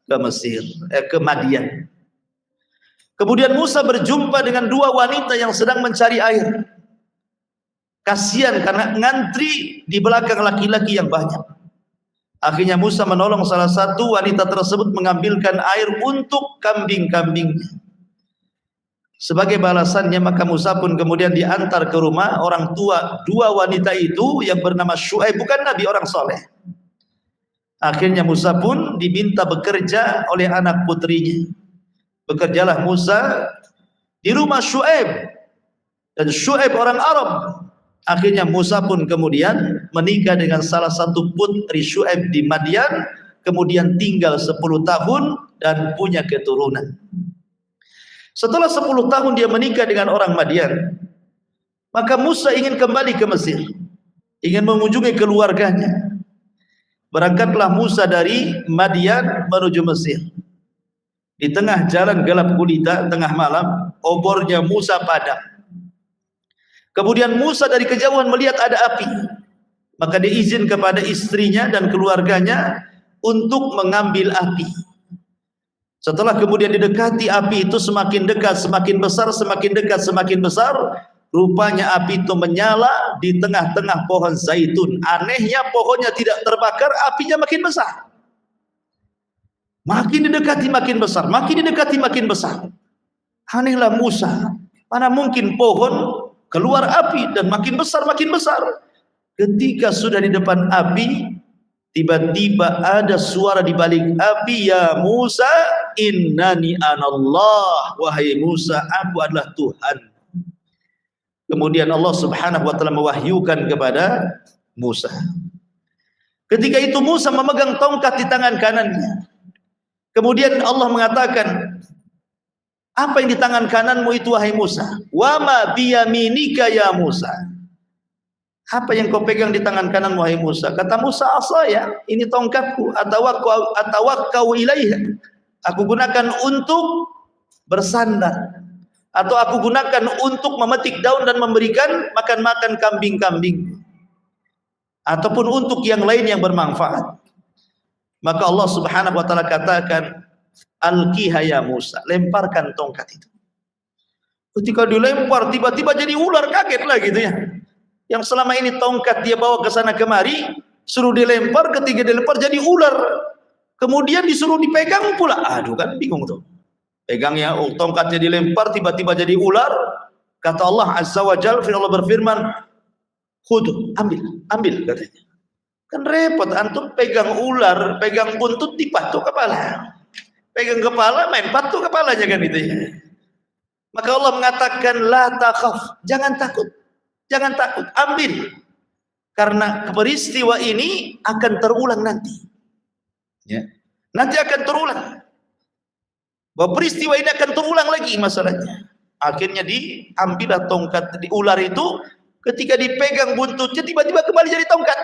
ke Mesir, ke Madian. Kemudian Musa berjumpa dengan dua wanita yang sedang mencari air. Kasihan karena ngantri di belakang laki-laki yang banyak. Akhirnya Musa menolong salah satu wanita tersebut mengambilkan air untuk kambing-kambingnya. Sebagai balasannya maka Musa pun kemudian diantar ke rumah orang tua dua wanita itu yang bernama Syuaib, bukan nabi, orang soleh. Akhirnya Musa pun diminta bekerja oleh anak putrinya. Bekerjalah Musa di rumah Syuaib, dan Syuaib orang Arab. Akhirnya Musa pun kemudian menikah dengan salah satu putri Syuaib di Madian, kemudian tinggal 10 tahun dan punya keturunan. Setelah 10 tahun dia menikah dengan orang Madian, maka Musa ingin kembali ke Mesir, ingin mengunjungi keluarganya. Berangkatlah Musa dari Madian menuju Mesir. Di tengah jalan gelap gulita, tengah malam, obornya Musa padam. Kemudian Musa dari kejauhan melihat ada api. Maka dia izin kepada istrinya dan keluarganya untuk mengambil api. Setelah kemudian didekati api itu semakin dekat, semakin besar, semakin dekat, semakin besar. Rupanya api itu menyala di tengah-tengah pohon zaitun. Anehnya pohonnya tidak terbakar, apinya makin besar. Makin didekati makin besar, makin didekati makin besar. Anehlah Musa, mana mungkin pohon keluar api dan makin besar makin besar. Ketika sudah di depan api, tiba-tiba ada suara di balik api, ya Musa, innani anallah, wahai Musa, aku adalah Tuhan. Kemudian Allah Subhanahu wa taala mewahyukan kepada Musa. Ketika itu Musa memegang tongkat di tangan kanannya. Kemudian Allah mengatakan, apa yang di tangan kananmu itu wahai Musa? Wa ma biyaminika ya Musa. Apa yang kau pegang di tangan kananmu wahai Musa? Kata Musa, asaya, ini tongkatku, atawakkau ilaiha. Aku gunakan untuk bersandar, atau aku gunakan untuk memetik daun dan memberikan makan-makan kambing-kambing, ataupun untuk yang lain yang bermanfaat. Maka Allah Subhanahu wa taala katakan, alqiha ya Musa, lemparkan tongkat itu. Ketika dilempar tiba-tiba jadi ular, kagetlah gitu ya. Yang selama ini tongkat dia bawa ke sana kemari, suruh dilempar, ketika dilempar jadi ular. Kemudian disuruh dipegang pula. Aduh, kan bingung tuh. Pegangnya, tongkatnya dilempar tiba-tiba jadi ular. Kata Allah Azza wa Jalla, Allah berfirman, khudh, ambil katanya. Kan repot, antum pegang ular, pegang buntut dipatuk kepala. Pegang kepala, main patuk kepalanya kan itu ya. Maka Allah mengatakan, la takhaf, jangan takut. Jangan takut, ambil. Karena peristiwa ini akan terulang nanti. Ya. Nanti akan terulang. Bahwa peristiwa ini akan terulang lagi masalahnya. Akhirnya diambillah tongkat di ular itu, ketika dipegang buntutnya tiba-tiba kembali jadi tongkat.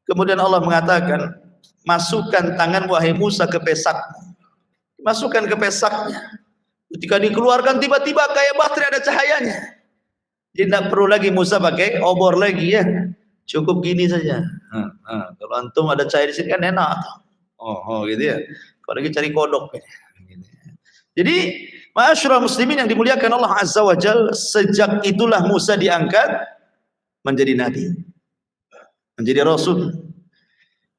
Kemudian Allah mengatakan, masukkan tangan wahai Musa ke pesak. Masukkan ke pesaknya. Ketika dikeluarkan tiba-tiba kayak baterai ada cahayanya. Jadi tidak perlu lagi Musa pakai obor lagi ya. Cukup gini saja. Kalau antum ada cahaya di sini kan enak. Oh gitu ya. Kalau lagi cari kodok. Jadi ma'asyiral muslimin yang dimuliakan Allah Azza wa Jalla, sejak itulah Musa diangkat menjadi nabi, menjadi rasul.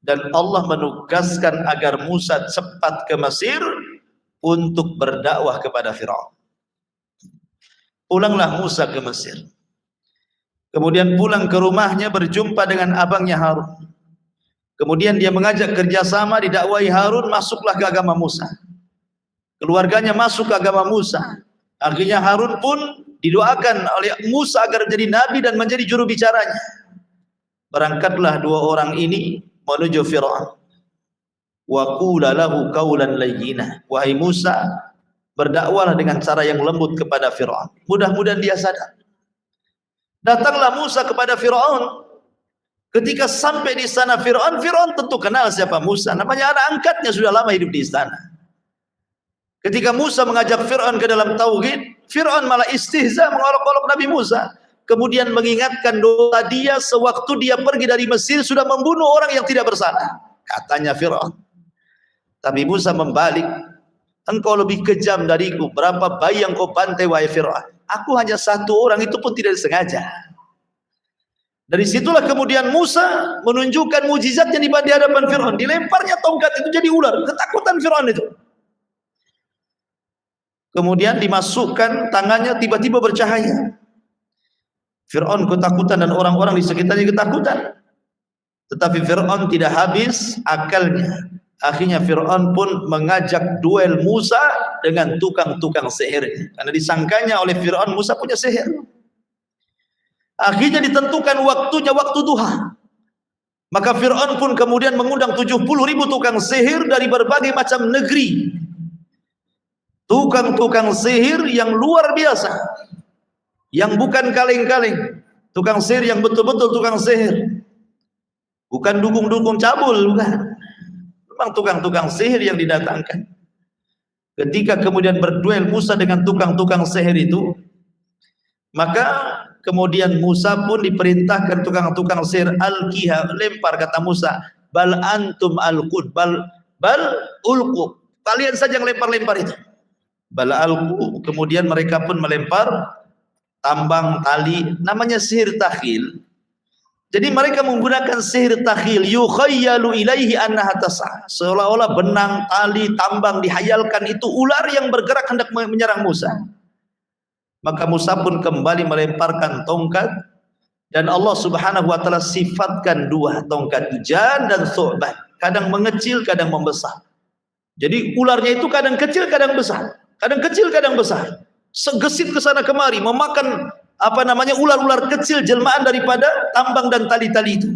Dan Allah menugaskan agar Musa cepat ke Mesir untuk berdakwah kepada Firaun. Pulanglah Musa ke Mesir. Kemudian pulang ke rumahnya berjumpa dengan abangnya Harun. Kemudian dia mengajak kerjasama, didakwai Harun, masuklah ke agama Musa. Keluarganya masuk ke agama Musa. Akhirnya Harun pun didoakan oleh Musa agar menjadi nabi dan menjadi juru bicaranya. Berangkatlah dua orang ini menuju Fir'aun. Wa qula lahu qawlan layyina. Wahai Musa, berdakwalah dengan cara yang lembut kepada Fir'aun. Mudah-mudahan dia sadar. Datanglah Musa kepada Fir'aun. Ketika sampai di sana Fir'aun tentu kenal siapa Musa. Namanya anak angkatnya, sudah lama hidup di istana. Ketika Musa mengajak Fir'aun ke dalam tauhid, Fir'aun malah istihza, mengolok-olok Nabi Musa. Kemudian mengingatkan dosa dia sewaktu dia pergi dari Mesir sudah membunuh orang yang tidak bersalah. Katanya Fir'aun. Tapi Musa membalik, engkau lebih kejam dariku. Berapa bayi yang kau bantai wahai Fir'aun? Aku hanya satu orang, itu pun tidak disengaja. Dari situlah kemudian Musa menunjukkan mujizatnya di hadapan Fir'aun. Dilemparnya tongkat itu jadi ular. Ketakutan Fir'aun itu. Kemudian dimasukkan tangannya, tiba-tiba bercahaya. Fir'aun ketakutan dan orang-orang di sekitarnya ketakutan. Tetapi Fir'aun tidak habis akalnya. Akhirnya Fir'aun pun mengajak duel Musa dengan tukang-tukang sihir. Karena disangkanya oleh Fir'aun Musa punya sihir. Akhirnya ditentukan waktunya waktu duha. Maka Fir'aun pun kemudian mengundang 70.000 tukang sihir dari berbagai macam negeri. Tukang-tukang sihir yang luar biasa, yang bukan kaleng-kaleng, tukang sihir yang betul-betul tukang sihir, bukan dukung-dukung cabul, bukan. Memang tukang-tukang sihir yang didatangkan. Ketika kemudian berduel Musa dengan tukang-tukang sihir itu, maka kemudian Musa pun diperintahkan tukang-tukang sihir, alqiha, lempar, kata Musa, bal antum alqud, bal ulqu, kalian saja yang lempar-lempar itu. Bal alqu, kemudian mereka pun melempar tambang tali, namanya sihir takhil. Jadi mereka menggunakan sihir takhil, yukhayyalu ilaihi annaha tas'a, seolah-olah benang, tali, tambang dihayalkan itu ular yang bergerak hendak menyerang Musa. Maka Musa pun kembali melemparkan tongkat, dan Allah Subhanahu wa taala sifatkan dua tongkat, jan dan thu'ban, kadang mengecil, kadang membesar. Jadi ularnya itu kadang kecil, kadang besar. Kadang kecil, kadang besar. Segesit ke sana kemari, memakan ular-ular kecil jelmaan daripada tambang dan tali-tali itu.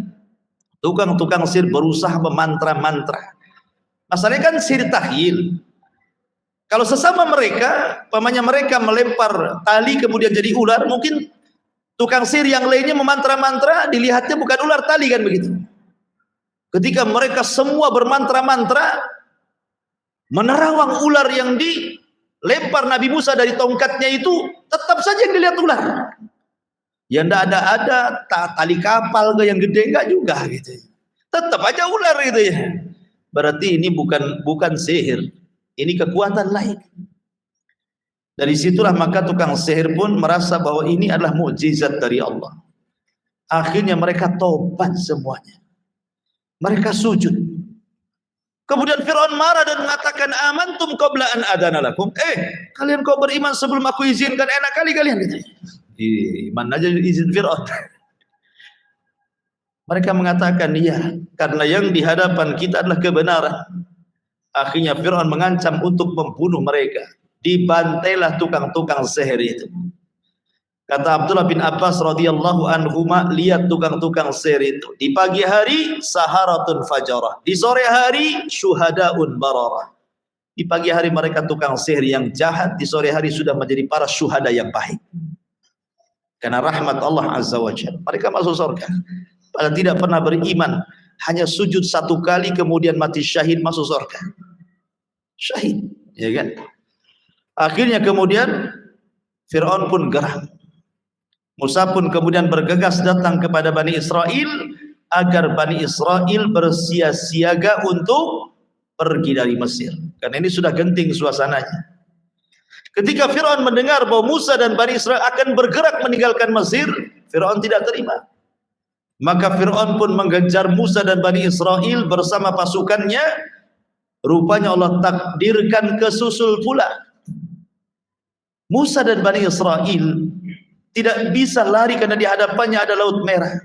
Tukang-tukang sihir berusaha memantra-mantra. Masalahnya kan sihir takhil. Kalau sesama mereka, mereka melempar tali kemudian jadi ular, mungkin tukang sihir yang lainnya memantra-mantra, dilihatnya bukan ular, tali, kan begitu. Ketika mereka semua bermantra-mantra, menerawang ular yang dilempar Nabi Musa dari tongkatnya itu, tetap saja yang dilihat ular. Ya ndak ada tali kapal ke yang gede, enggak juga gitu. Tetap aja ular gitu ya. Berarti ini bukan sihir. Ini kekuatan lain. Dari situlah maka tukang sihir pun merasa bahwa ini adalah mukjizat dari Allah. Akhirnya mereka tobat semuanya. Mereka sujud. Kemudian Fir'aun marah dan mengatakan, amantum qabla an adana lakum. Kalian kau beriman sebelum aku izinkan? Enak kali kalian gitu. Iman aja izin Fir'aun. Mereka mengatakan, iya, karena yang di hadapan kita adalah kebenaran. Akhirnya Fir'aun mengancam untuk membunuh mereka. Dibantailah tukang-tukang sihir itu. Kata Abdullah bin Abbas radhiyallahu anhuma, lihat tukang-tukang sihir itu. Di pagi hari saharatun fajarah, di sore hari syuhadaun bararah. Di pagi hari mereka tukang sihir yang jahat, di sore hari sudah menjadi para syuhada yang baik. Karena rahmat Allah Azza wa Jalla, mereka masuk surga. Padahal tidak pernah beriman, hanya sujud satu kali kemudian mati syahid, masuk surga. Syahid, ya kan? Akhirnya kemudian Fir'aun pun geram. Musa pun kemudian bergegas datang kepada Bani Israel agar Bani Israel bersiap-siaga untuk pergi dari Mesir. Karena ini sudah genting suasananya. Ketika Fir'aun mendengar bahwa Musa dan Bani Israel akan bergerak meninggalkan Mesir, Fir'aun tidak terima. Maka Fir'aun pun mengejar Musa dan Bani Israel bersama pasukannya. Rupanya Allah takdirkan kesusul pula. Musa dan Bani Israel tidak bisa lari karena di hadapannya ada Laut Merah.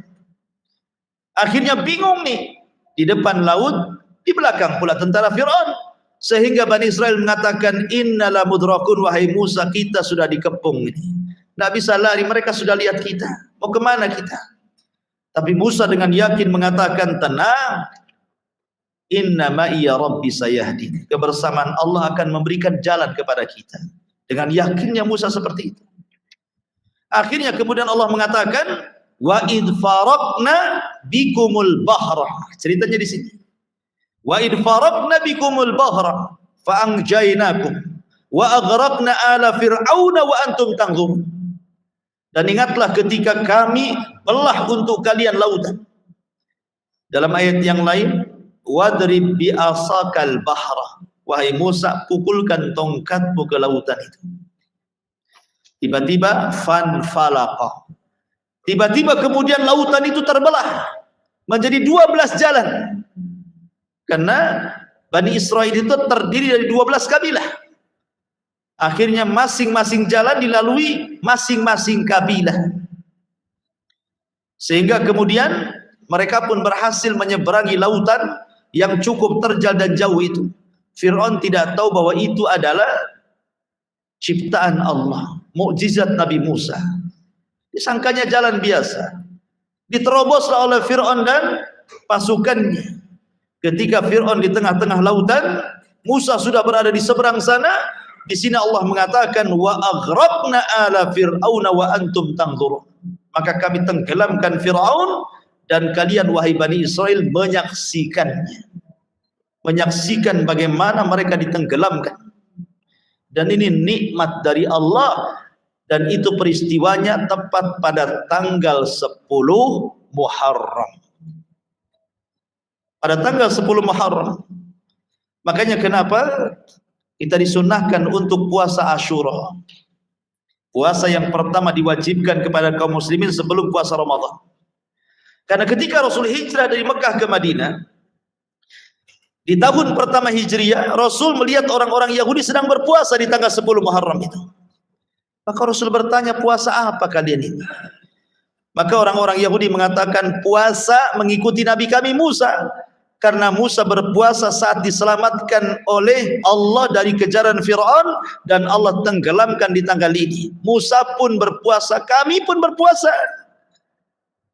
Akhirnya bingung nih. di depan laut, di belakang pula tentara Fir'aun. Sehingga Bani Israel mengatakan, innala mudrakun, wahai Musa, kita sudah dikepung ini. Tidak bisa lari, mereka sudah lihat kita. Mau kemana kita? Tapi Musa dengan yakin mengatakan, tenang, inna ma'iya rabbi sayahdin. Kebersamaan Allah akan memberikan jalan kepada kita. Dengan yakinnya Musa seperti itu. Akhirnya kemudian Allah mengatakan, wa idh faraqna bikumul bahra. Ceritanya di sini. Wa idh faraqna bikumul bahra fa anjaynakum wa aghraqna ala fir'auna wa antum tanzurun. Dan ingatlah ketika kami belah untuk kalian lautan. Dalam ayat yang lain, wadrib bi asakal bahra. Wahai Musa, pukulkan tongkatmu ke lautan itu. Tiba-tiba fanfalaqa. Tiba-tiba kemudian lautan itu terbelah menjadi 12 jalan. Karena Bani Israel itu terdiri dari 12 kabilah. Akhirnya masing-masing jalan dilalui masing-masing kabilah. Sehingga kemudian mereka pun berhasil menyeberangi lautan yang cukup terjal dan jauh itu. Fir'aun tidak tahu bahwa itu adalah ciptaan Allah, mukjizat Nabi Musa. Disangkanya jalan biasa. Diteroboslah oleh Fir'aun dan pasukannya. Ketika Fir'aun di tengah-tengah lautan, Musa sudah berada di seberang sana. Di sini Allah mengatakan, wa aghraqna ala fir'auna wa antum tanzurun. Maka kami tenggelamkan Fir'aun dan kalian wahai Bani Israel menyaksikannya. Menyaksikan bagaimana mereka ditenggelamkan. Dan ini nikmat dari Allah, dan itu peristiwanya tepat pada tanggal 10 Muharram. Pada tanggal 10 Muharram. Makanya kenapa kita disunahkan untuk puasa Asyura. Puasa yang pertama diwajibkan kepada kaum muslimin sebelum puasa Ramadan. Karena ketika Rasul hijrah dari Mekah ke Madinah, di tahun pertama Hijriah, Rasul melihat orang-orang Yahudi sedang berpuasa di tanggal 10 Muharram itu. Maka Rasul bertanya, puasa apa kalian ini? Maka orang-orang Yahudi mengatakan, puasa mengikuti Nabi kami Musa. Karena Musa berpuasa saat diselamatkan oleh Allah dari kejaran Fir'aun dan Allah tenggelamkan di tanggal ini. Musa pun berpuasa, kami pun berpuasa.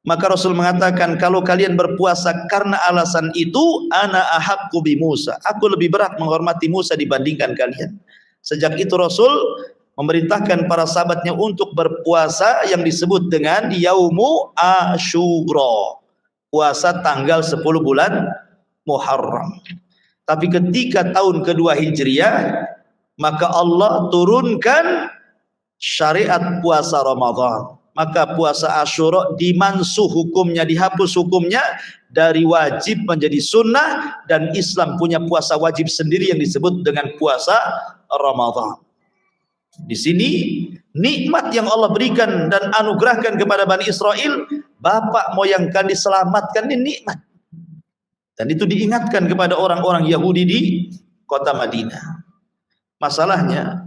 Maka Rasul mengatakan, kalau kalian berpuasa karena alasan itu, ana ahaqqu bi Musa. Aku lebih berhak menghormati Musa dibandingkan kalian. Sejak itu Rasul memerintahkan para sahabatnya untuk berpuasa yang disebut dengan Yaumu Asyura. Puasa tanggal 10 bulan Muharram. Tapi ketika tahun kedua Hijriah, maka Allah turunkan syariat puasa Ramadan. Maka puasa Asyura dimansuh hukumnya, dihapus hukumnya dari wajib menjadi sunnah, dan Islam punya puasa wajib sendiri yang disebut dengan puasa Ramadan. Di sini nikmat yang Allah berikan dan anugerahkan kepada Bani Israel, bapak moyang kalian diselamatkan, ini nikmat. Dan itu diingatkan kepada orang-orang Yahudi di kota Madinah. Masalahnya,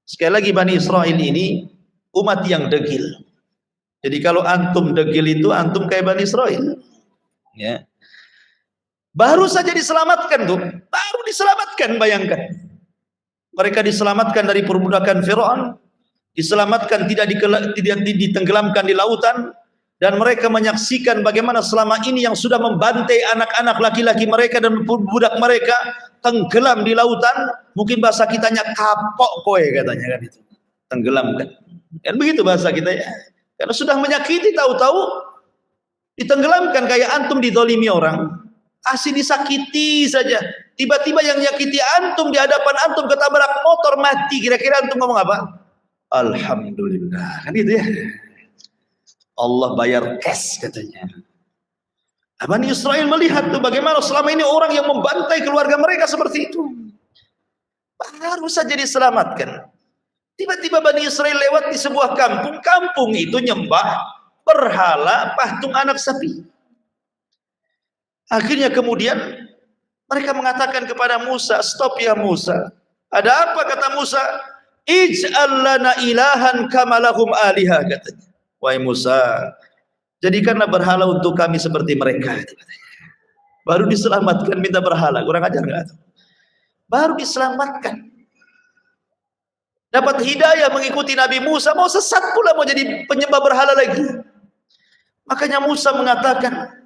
sekali lagi Bani Israel ini umat yang degil. Jadi kalau antum degil itu, antum kayak Bani Israel. Ya. Baru saja diselamatkan tuh, baru diselamatkan, bayangkan. Mereka diselamatkan dari perbudakan Fir'aun, diselamatkan tidak ditenggelamkan di lautan, dan mereka menyaksikan bagaimana selama ini yang sudah membantai anak-anak laki-laki mereka dan budak mereka tenggelam di lautan. Mungkin bahasa kitanya kapok kowe katanya kan itu. Tenggelamkan. Kan begitu bahasa kita ya. Karena sudah menyakiti, tahu-tahu ditenggelamkan. Kayak antum dizalimi orang, asli disakiti saja. Tiba-tiba yang nyakiti antum di hadapan antum ketabrak motor mati. Kira-kira antum ngomong apa? Alhamdulillah. Kan gitu ya. Allah bayar cash katanya. Bani Israel melihat tuh bagaimana selama ini orang yang membantai keluarga mereka seperti itu. Baru saja diselamatkan. Tiba-tiba Bani Israel lewat di sebuah kampung. Kampung itu nyembah berhala patung anak sapi. Akhirnya kemudian mereka mengatakan kepada Musa, stop ya Musa. Ada apa kata Musa? Ij'al lana ilahan kama lahum alihah katanya. Wahai Musa, jadikanlah berhala untuk kami seperti mereka. Baru diselamatkan minta berhala, kurang ajar enggak? Baru diselamatkan. Dapat hidayah mengikuti Nabi Musa, mau sesat pula, mau jadi penyembah berhala lagi. Makanya Musa mengatakan,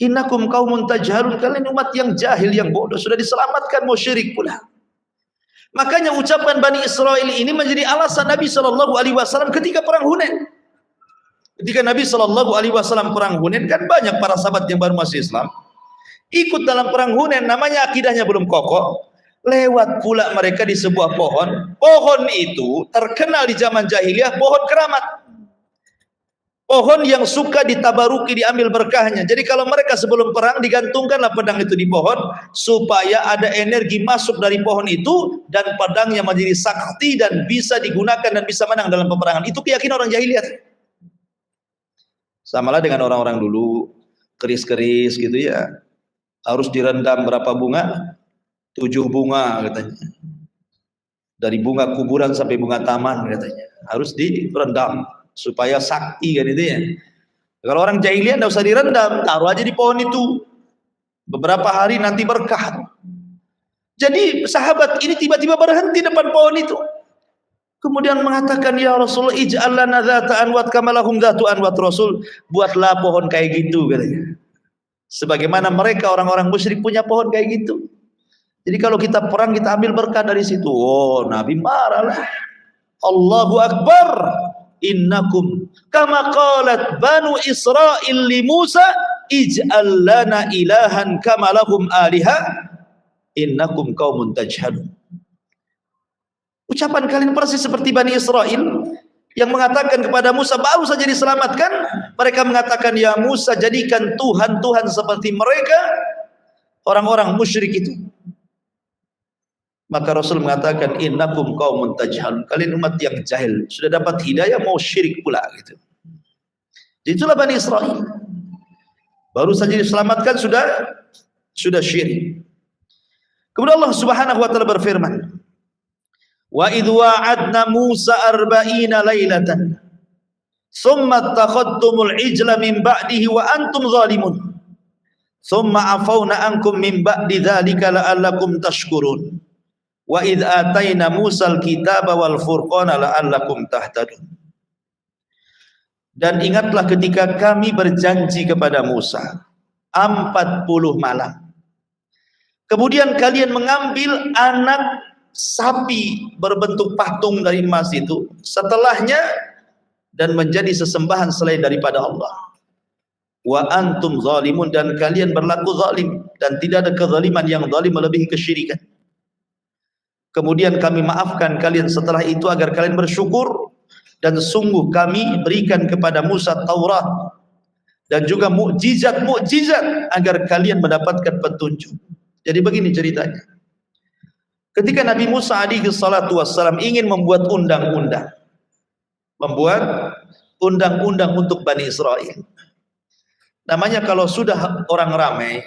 innakum qaumun tajhalun, kalian umat yang jahil, yang bodoh, sudah diselamatkan mau syirik pula. Makanya ucapan Bani Israel ini menjadi alasan Nabi SAW ketika perang Hunain. Ketika Nabi SAW perang Hunain, kan banyak para sahabat yang baru masuk Islam ikut dalam perang Hunain, namanya akidahnya belum kokoh. Lewat pula mereka di sebuah pohon. Pohon itu terkenal di zaman jahiliyah pohon keramat. Pohon yang suka ditabaruki, diambil berkahnya. Jadi kalau mereka sebelum perang digantungkanlah pedang itu di pohon supaya ada energi masuk dari pohon itu dan pedangnya menjadi sakti dan bisa digunakan dan bisa menang dalam peperangan. Itu keyakinan orang jahiliyah. Samalah dengan orang-orang dulu, keris-keris gitu ya. Harus direndam berapa bunga? 7 bunga katanya. Dari bunga kuburan sampai bunga taman katanya. Harus direndam supaya sakti kan itu ya. Kalau orang jahiliyah enggak usah direndam, taruh aja di pohon itu. Beberapa hari nanti berkah. Jadi sahabat ini tiba-tiba berhenti depan pohon itu. Kemudian mengatakan, ya Rasul, ij'al lana dzata anwat kama lahum dzatu anwat. Rasul, buatlah pohon kayak gitu katanya. Sebagaimana mereka orang-orang musyrik punya pohon kayak gitu. Jadi kalau kita perang kita ambil berkah dari situ. Oh, Nabi marahlah. Allahu Akbar. Innakum kama qalat Banu Israil li Musa ij'al lana ilahan kama lahum aliha innakum qaumun tajhalun. Ucapan kalian persis seperti Bani Israel yang mengatakan kepada Musa baru saja diselamatkan, mereka mengatakan, ya Musa, jadikan Tuhan-Tuhan seperti mereka, orang-orang musyrik itu. Maka Rasul mengatakan, innakum qaumun tajhalun, kalian umat yang jahil, sudah dapat hidayah mau syirik pula gitu. Jadi itulah Bani Israel. Baru saja diselamatkan sudah syirik. Kemudian Allah Subhanahu wa taala berfirman, wa idh wa'adna Musa 40 lailatan thumma attakhadtumul ijla min ba'dihi wa antum zalimun thumma afawna ankum min ba'di dzalika la'allakum tashkurun. Wa idh atayna Musal kitaba wal furqana la'allakum tahtadun. Dan ingatlah ketika kami berjanji kepada Musa 40 malam. Kemudian kalian mengambil anak sapi berbentuk patung dari emas itu setelahnya dan menjadi sesembahan selain daripada Allah. Wa antum zalimun, dan kalian berlaku zalim dan tidak ada kezaliman yang zalim melebihi kesyirikan. Kemudian kami maafkan kalian setelah itu agar kalian bersyukur, dan sungguh kami berikan kepada Musa Taurat dan juga mukjizat agar kalian mendapatkan petunjuk. Jadi begini ceritanya. Ketika Nabi Musa alaihi salatu wassalam ingin membuat undang-undang untuk Bani Israel. Namanya kalau sudah orang ramai,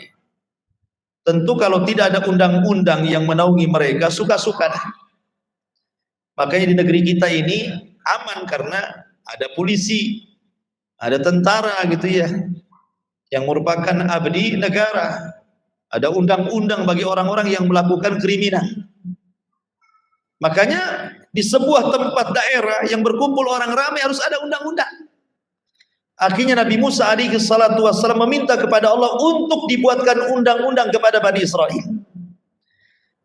tentu kalau tidak ada undang-undang yang menaungi mereka, suka-suka. Makanya di negeri kita ini aman karena ada polisi, ada tentara gitu ya, yang merupakan abdi negara. Ada undang-undang bagi orang-orang yang melakukan kriminal. Makanya di sebuah tempat daerah yang berkumpul orang ramai harus ada undang-undang. Akhirnya Nabi Musa alaihi salatu wassalam meminta kepada Allah untuk dibuatkan undang-undang kepada Bani Israel.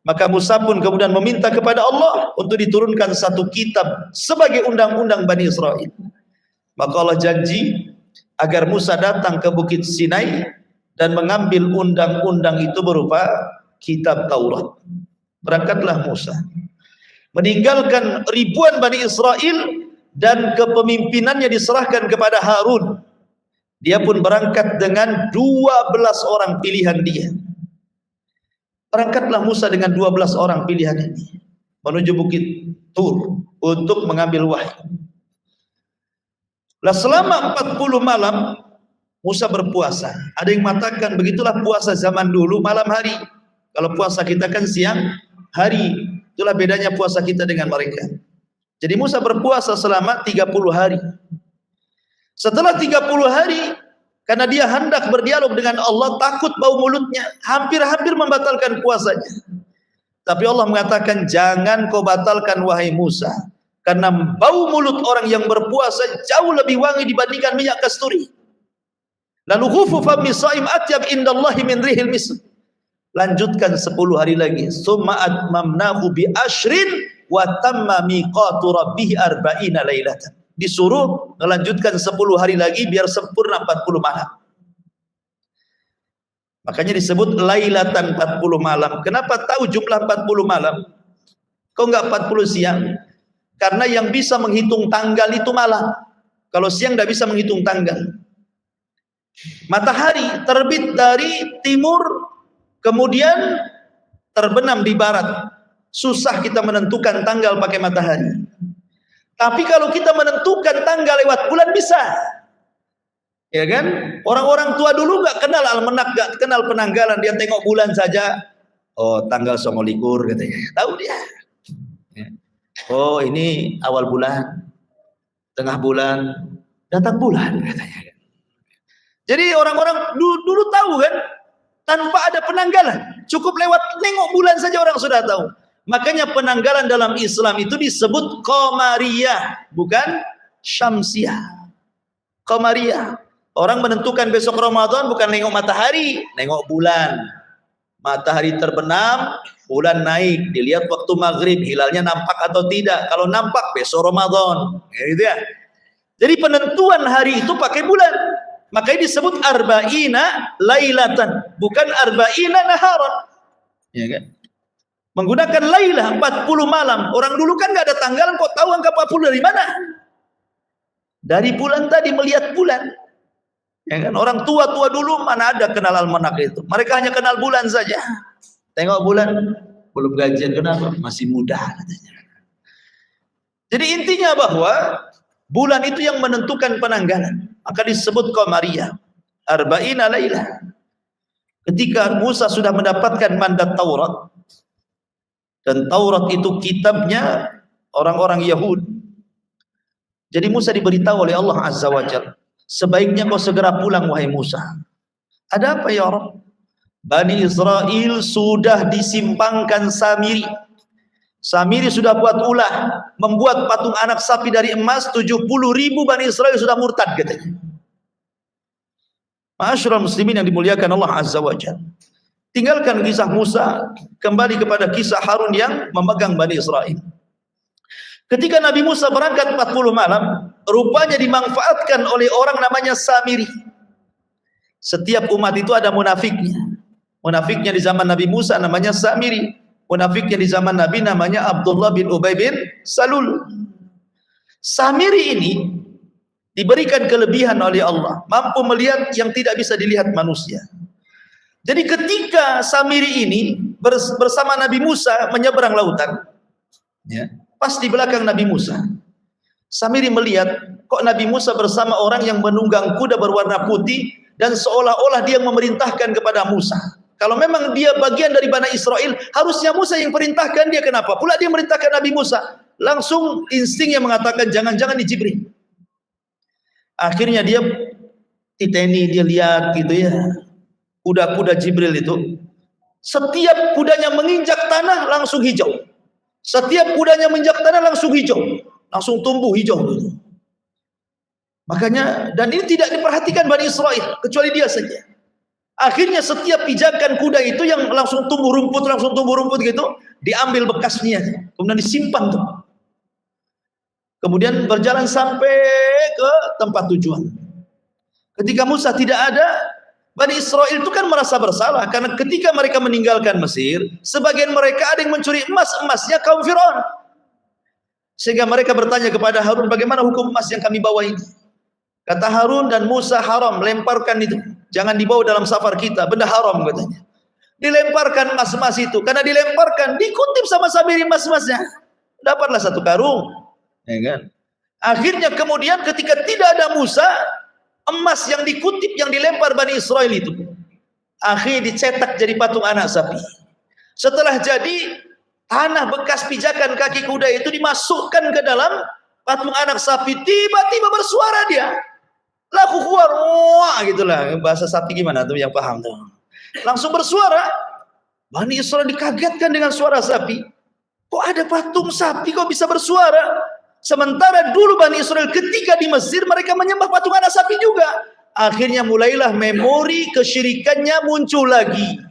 Maka Musa pun kemudian meminta kepada Allah untuk diturunkan satu kitab sebagai undang-undang Bani Israel. Maka Allah janji agar Musa datang ke Bukit Sinai dan mengambil undang-undang itu berupa kitab Taurat. Berangkatlah Musa, meninggalkan ribuan Bani Israel dan kepemimpinannya diserahkan kepada Harun. Dia pun berangkat dengan 12 orang pilihan dia. Berangkatlah Musa dengan 12 orang pilihan ini menuju Bukit Tur untuk mengambil wahyu. Lah selama 40 malam Musa berpuasa. Ada yang mengatakan begitulah puasa zaman dulu malam hari. Kalau puasa kita kan siang hari. Itulah bedanya puasa kita dengan mereka. Jadi Musa berpuasa selama 30 hari. Setelah 30 hari, karena dia hendak berdialog dengan Allah, takut bau mulutnya, hampir-hampir membatalkan puasanya. Tapi Allah mengatakan, jangan kau batalkan wahai Musa, karena bau mulut orang yang berpuasa jauh lebih wangi dibandingkan minyak kasturi. Lalu khufu fami shaim atyab indallahi min rihil misk. Lanjutkan 10 hari lagi. Summa atmamnahu bi ashrin wa tamma miqatu rabbih arba'ina lailatan. Disuruh melanjutkan 10 hari lagi biar sempurna 40 malam. Makanya disebut lailatan 40 malam. Kenapa tahu jumlah 40 malam? Kok enggak 40 siang? Karena yang bisa menghitung tanggal itu malam. Kalau siang tidak bisa menghitung tanggal. Matahari terbit dari timur, kemudian terbenam di barat. Susah kita menentukan tanggal pakai matahari. Tapi kalau kita menentukan tanggal lewat bulan bisa. Ya kan? Orang-orang tua dulu gak kenal almanak, gak kenal penanggalan, dia tengok bulan saja. Oh, tanggal 29 katanya. Tahu dia. Oh, ini awal bulan, tengah bulan, datang bulan katanya. Jadi orang-orang dulu tahu kan, tanpa ada penanggalan, cukup lewat nengok bulan saja orang sudah tahu. Makanya penanggalan dalam Islam itu disebut qamariyah, bukan syamsiyah. Qamariyah. Orang menentukan besok Ramadan bukan nengok matahari, nengok bulan. Matahari terbenam, bulan naik, dilihat waktu maghrib, hilalnya nampak atau tidak. Kalau nampak, besok Ramadan. Gitu ya. Jadi penentuan hari itu pakai bulan. Makanya disebut arba'ina lailatan, bukan arba'ina naharan. Ya kan? Menggunakan lailah 40 malam. Orang dulu kan nggak ada tanggalan, kok tahu angka 40 dari mana? Dari bulan tadi, melihat bulan. Ya kan? Orang tua-tua dulu mana ada kenal almanak itu. Mereka hanya kenal bulan saja. Tengok bulan, belum gajian, kenapa? Masih muda katanya. Jadi intinya bahwa bulan itu yang menentukan penanggalan. Maka disebut qamariyah. Arba'ina lailah. Ketika Musa sudah mendapatkan mandat Taurat, dan Taurat itu kitabnya orang-orang Yahudi. Jadi Musa diberitahu oleh Allah Azza wa Jalla, sebaiknya kau segera pulang wahai Musa. Ada apa ya Rabb? Bani Israel sudah disimpangkan Samiri. Samiri sudah buat ulah, membuat patung anak sapi dari emas. 70.000 Bani Israel sudah murtad katanya. Ma'asyiral muslimin yang dimuliakan Allah Azza wa Jalla. Tinggalkan kisah Musa, kembali kepada kisah Harun yang memegang Bani Israel. Ketika Nabi Musa berangkat 40 malam, rupanya dimanfaatkan oleh orang namanya Samiri. Setiap umat itu ada munafiknya. Munafiknya di zaman Nabi Musa namanya Samiri. Munafiknya di zaman Nabi namanya Abdullah bin Ubay bin Salul. Samiri ini diberikan kelebihan oleh Allah, mampu melihat yang tidak bisa dilihat manusia. Jadi ketika Samiri ini bersama Nabi Musa menyeberang lautan, ya, pas di belakang Nabi Musa, Samiri melihat kok Nabi Musa bersama orang yang menunggang kuda berwarna putih, dan seolah-olah dia memerintahkan kepada Musa. Kalau memang dia bagian dari Bani Israel, harusnya Musa yang perintahkan dia. Kenapa pula dia merintahkan Nabi Musa? Langsung instingnya mengatakan jangan-jangan di Jibril. Akhirnya dia titeni, dia lihat gitu ya, kuda-kuda Jibril itu, setiap kudanya menginjak tanah langsung hijau. Setiap kudanya menginjak tanah langsung hijau, langsung tumbuh hijau gitu. Makanya, dan ini tidak diperhatikan Bani Israel, kecuali dia saja. Akhirnya setiap pijakan kuda itu yang langsung tumbuh rumput gitu, diambil bekasnya, kemudian disimpan tuh. Kemudian berjalan sampai ke tempat tujuan. Ketika Musa tidak ada, Bani Israel itu kan merasa bersalah, karena ketika mereka meninggalkan Mesir, sebagian mereka ada yang mencuri emas, emasnya kaum Firaun. Sehingga mereka bertanya kepada Harun, bagaimana hukum emas yang kami bawa ini? Kata Harun dan Musa, haram, lemparkan itu. Jangan dibawa dalam safar kita, benda haram katanya. Dilemparkan emas-emas itu. Karena dilemparkan, dikutip sama Samiri emas-emasnya. Dapatlah satu karung. Ya kan? Akhirnya kemudian ketika tidak ada Musa, emas yang dikutip, yang dilempar Bani Israel itu, akhirnya dicetak jadi patung anak sapi. Setelah jadi, tanah bekas pijakan kaki kuda itu dimasukkan ke dalam patung anak sapi. Tiba-tiba bersuara dia. laku keluar, wah gitulah. Bahasa sapi gimana tuh yang paham tuh? Langsung bersuara. Bani Israel dikagetkan dengan suara sapi. Kok ada patung sapi kok bisa bersuara? Sementara dulu Bani Israel ketika di Mesir mereka menyembah patung anak sapi juga. Akhirnya mulailah memori kesyirikannya muncul lagi.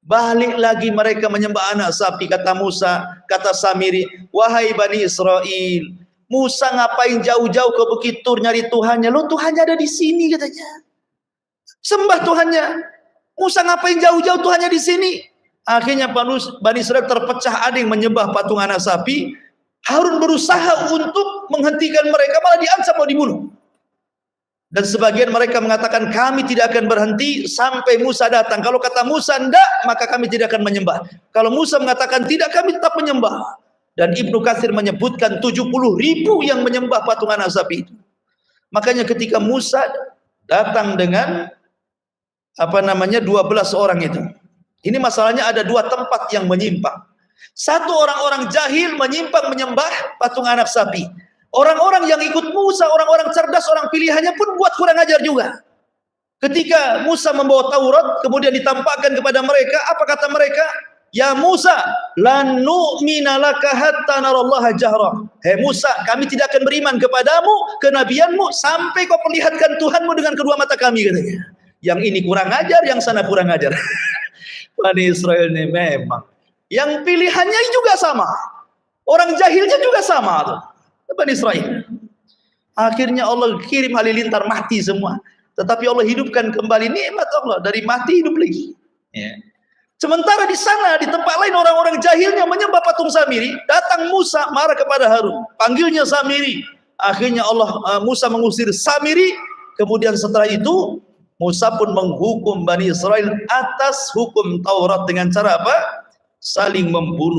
Balik lagi mereka menyembah anak sapi. Kata Musa, kata Samiri, wahai Bani Israel, Musa ngapain jauh-jauh ke Bukit Tur nyari Tuhannya? Lo Tuhannya ada di sini katanya. Sembah Tuhannya. Musa ngapain jauh-jauh Tuhannya di sini? Akhirnya Bani Israel terpecah, ada yang menyembah patung anak sapi. Harun berusaha untuk menghentikan mereka, malah diancam mau dibunuh. Dan sebagian mereka mengatakan kami tidak akan berhenti sampai Musa datang. Kalau kata Musa enggak, maka kami tidak akan menyembah. Kalau Musa mengatakan tidak, kami tetap menyembah. Dan Ibnu Katsir menyebutkan 70.000 yang menyembah patung anak sapi itu. Makanya ketika Musa datang dengan 12 orang itu. Ini masalahnya ada dua tempat yang menyimpang. Satu, orang-orang jahil menyimpang menyembah patung anak sapi. Orang-orang yang ikut Musa, orang-orang cerdas, orang pilihannya pun buat kurang ajar juga. Ketika Musa membawa Taurat, kemudian ditampakkan kepada mereka, apa kata mereka? Ya Musa, lan nu'mina laka hatta narallaha jahra. Hei Musa, kami tidak akan beriman kepadamu, kenabianmu, sampai kau perlihatkan Tuhanmu dengan kedua mata kami, katanya. Yang ini kurang ajar, yang sana kurang ajar. Bani Israel ini memang. Yang pilihannya juga sama. Orang jahilnya juga sama tuh. Bani Israel. Akhirnya Allah kirim halilintar mati semua. Tetapi Allah hidupkan kembali, nikmat Allah, dari mati hidup lagi. Ya. Sementara di sana, di tempat lain orang-orang jahilnya menyembah patung Samiri. Datang Musa marah kepada Harun, panggilnya Samiri. Akhirnya Musa mengusir Samiri. Kemudian setelah itu Musa pun menghukum Bani Israel atas hukum Taurat dengan cara apa? Saling membunuh.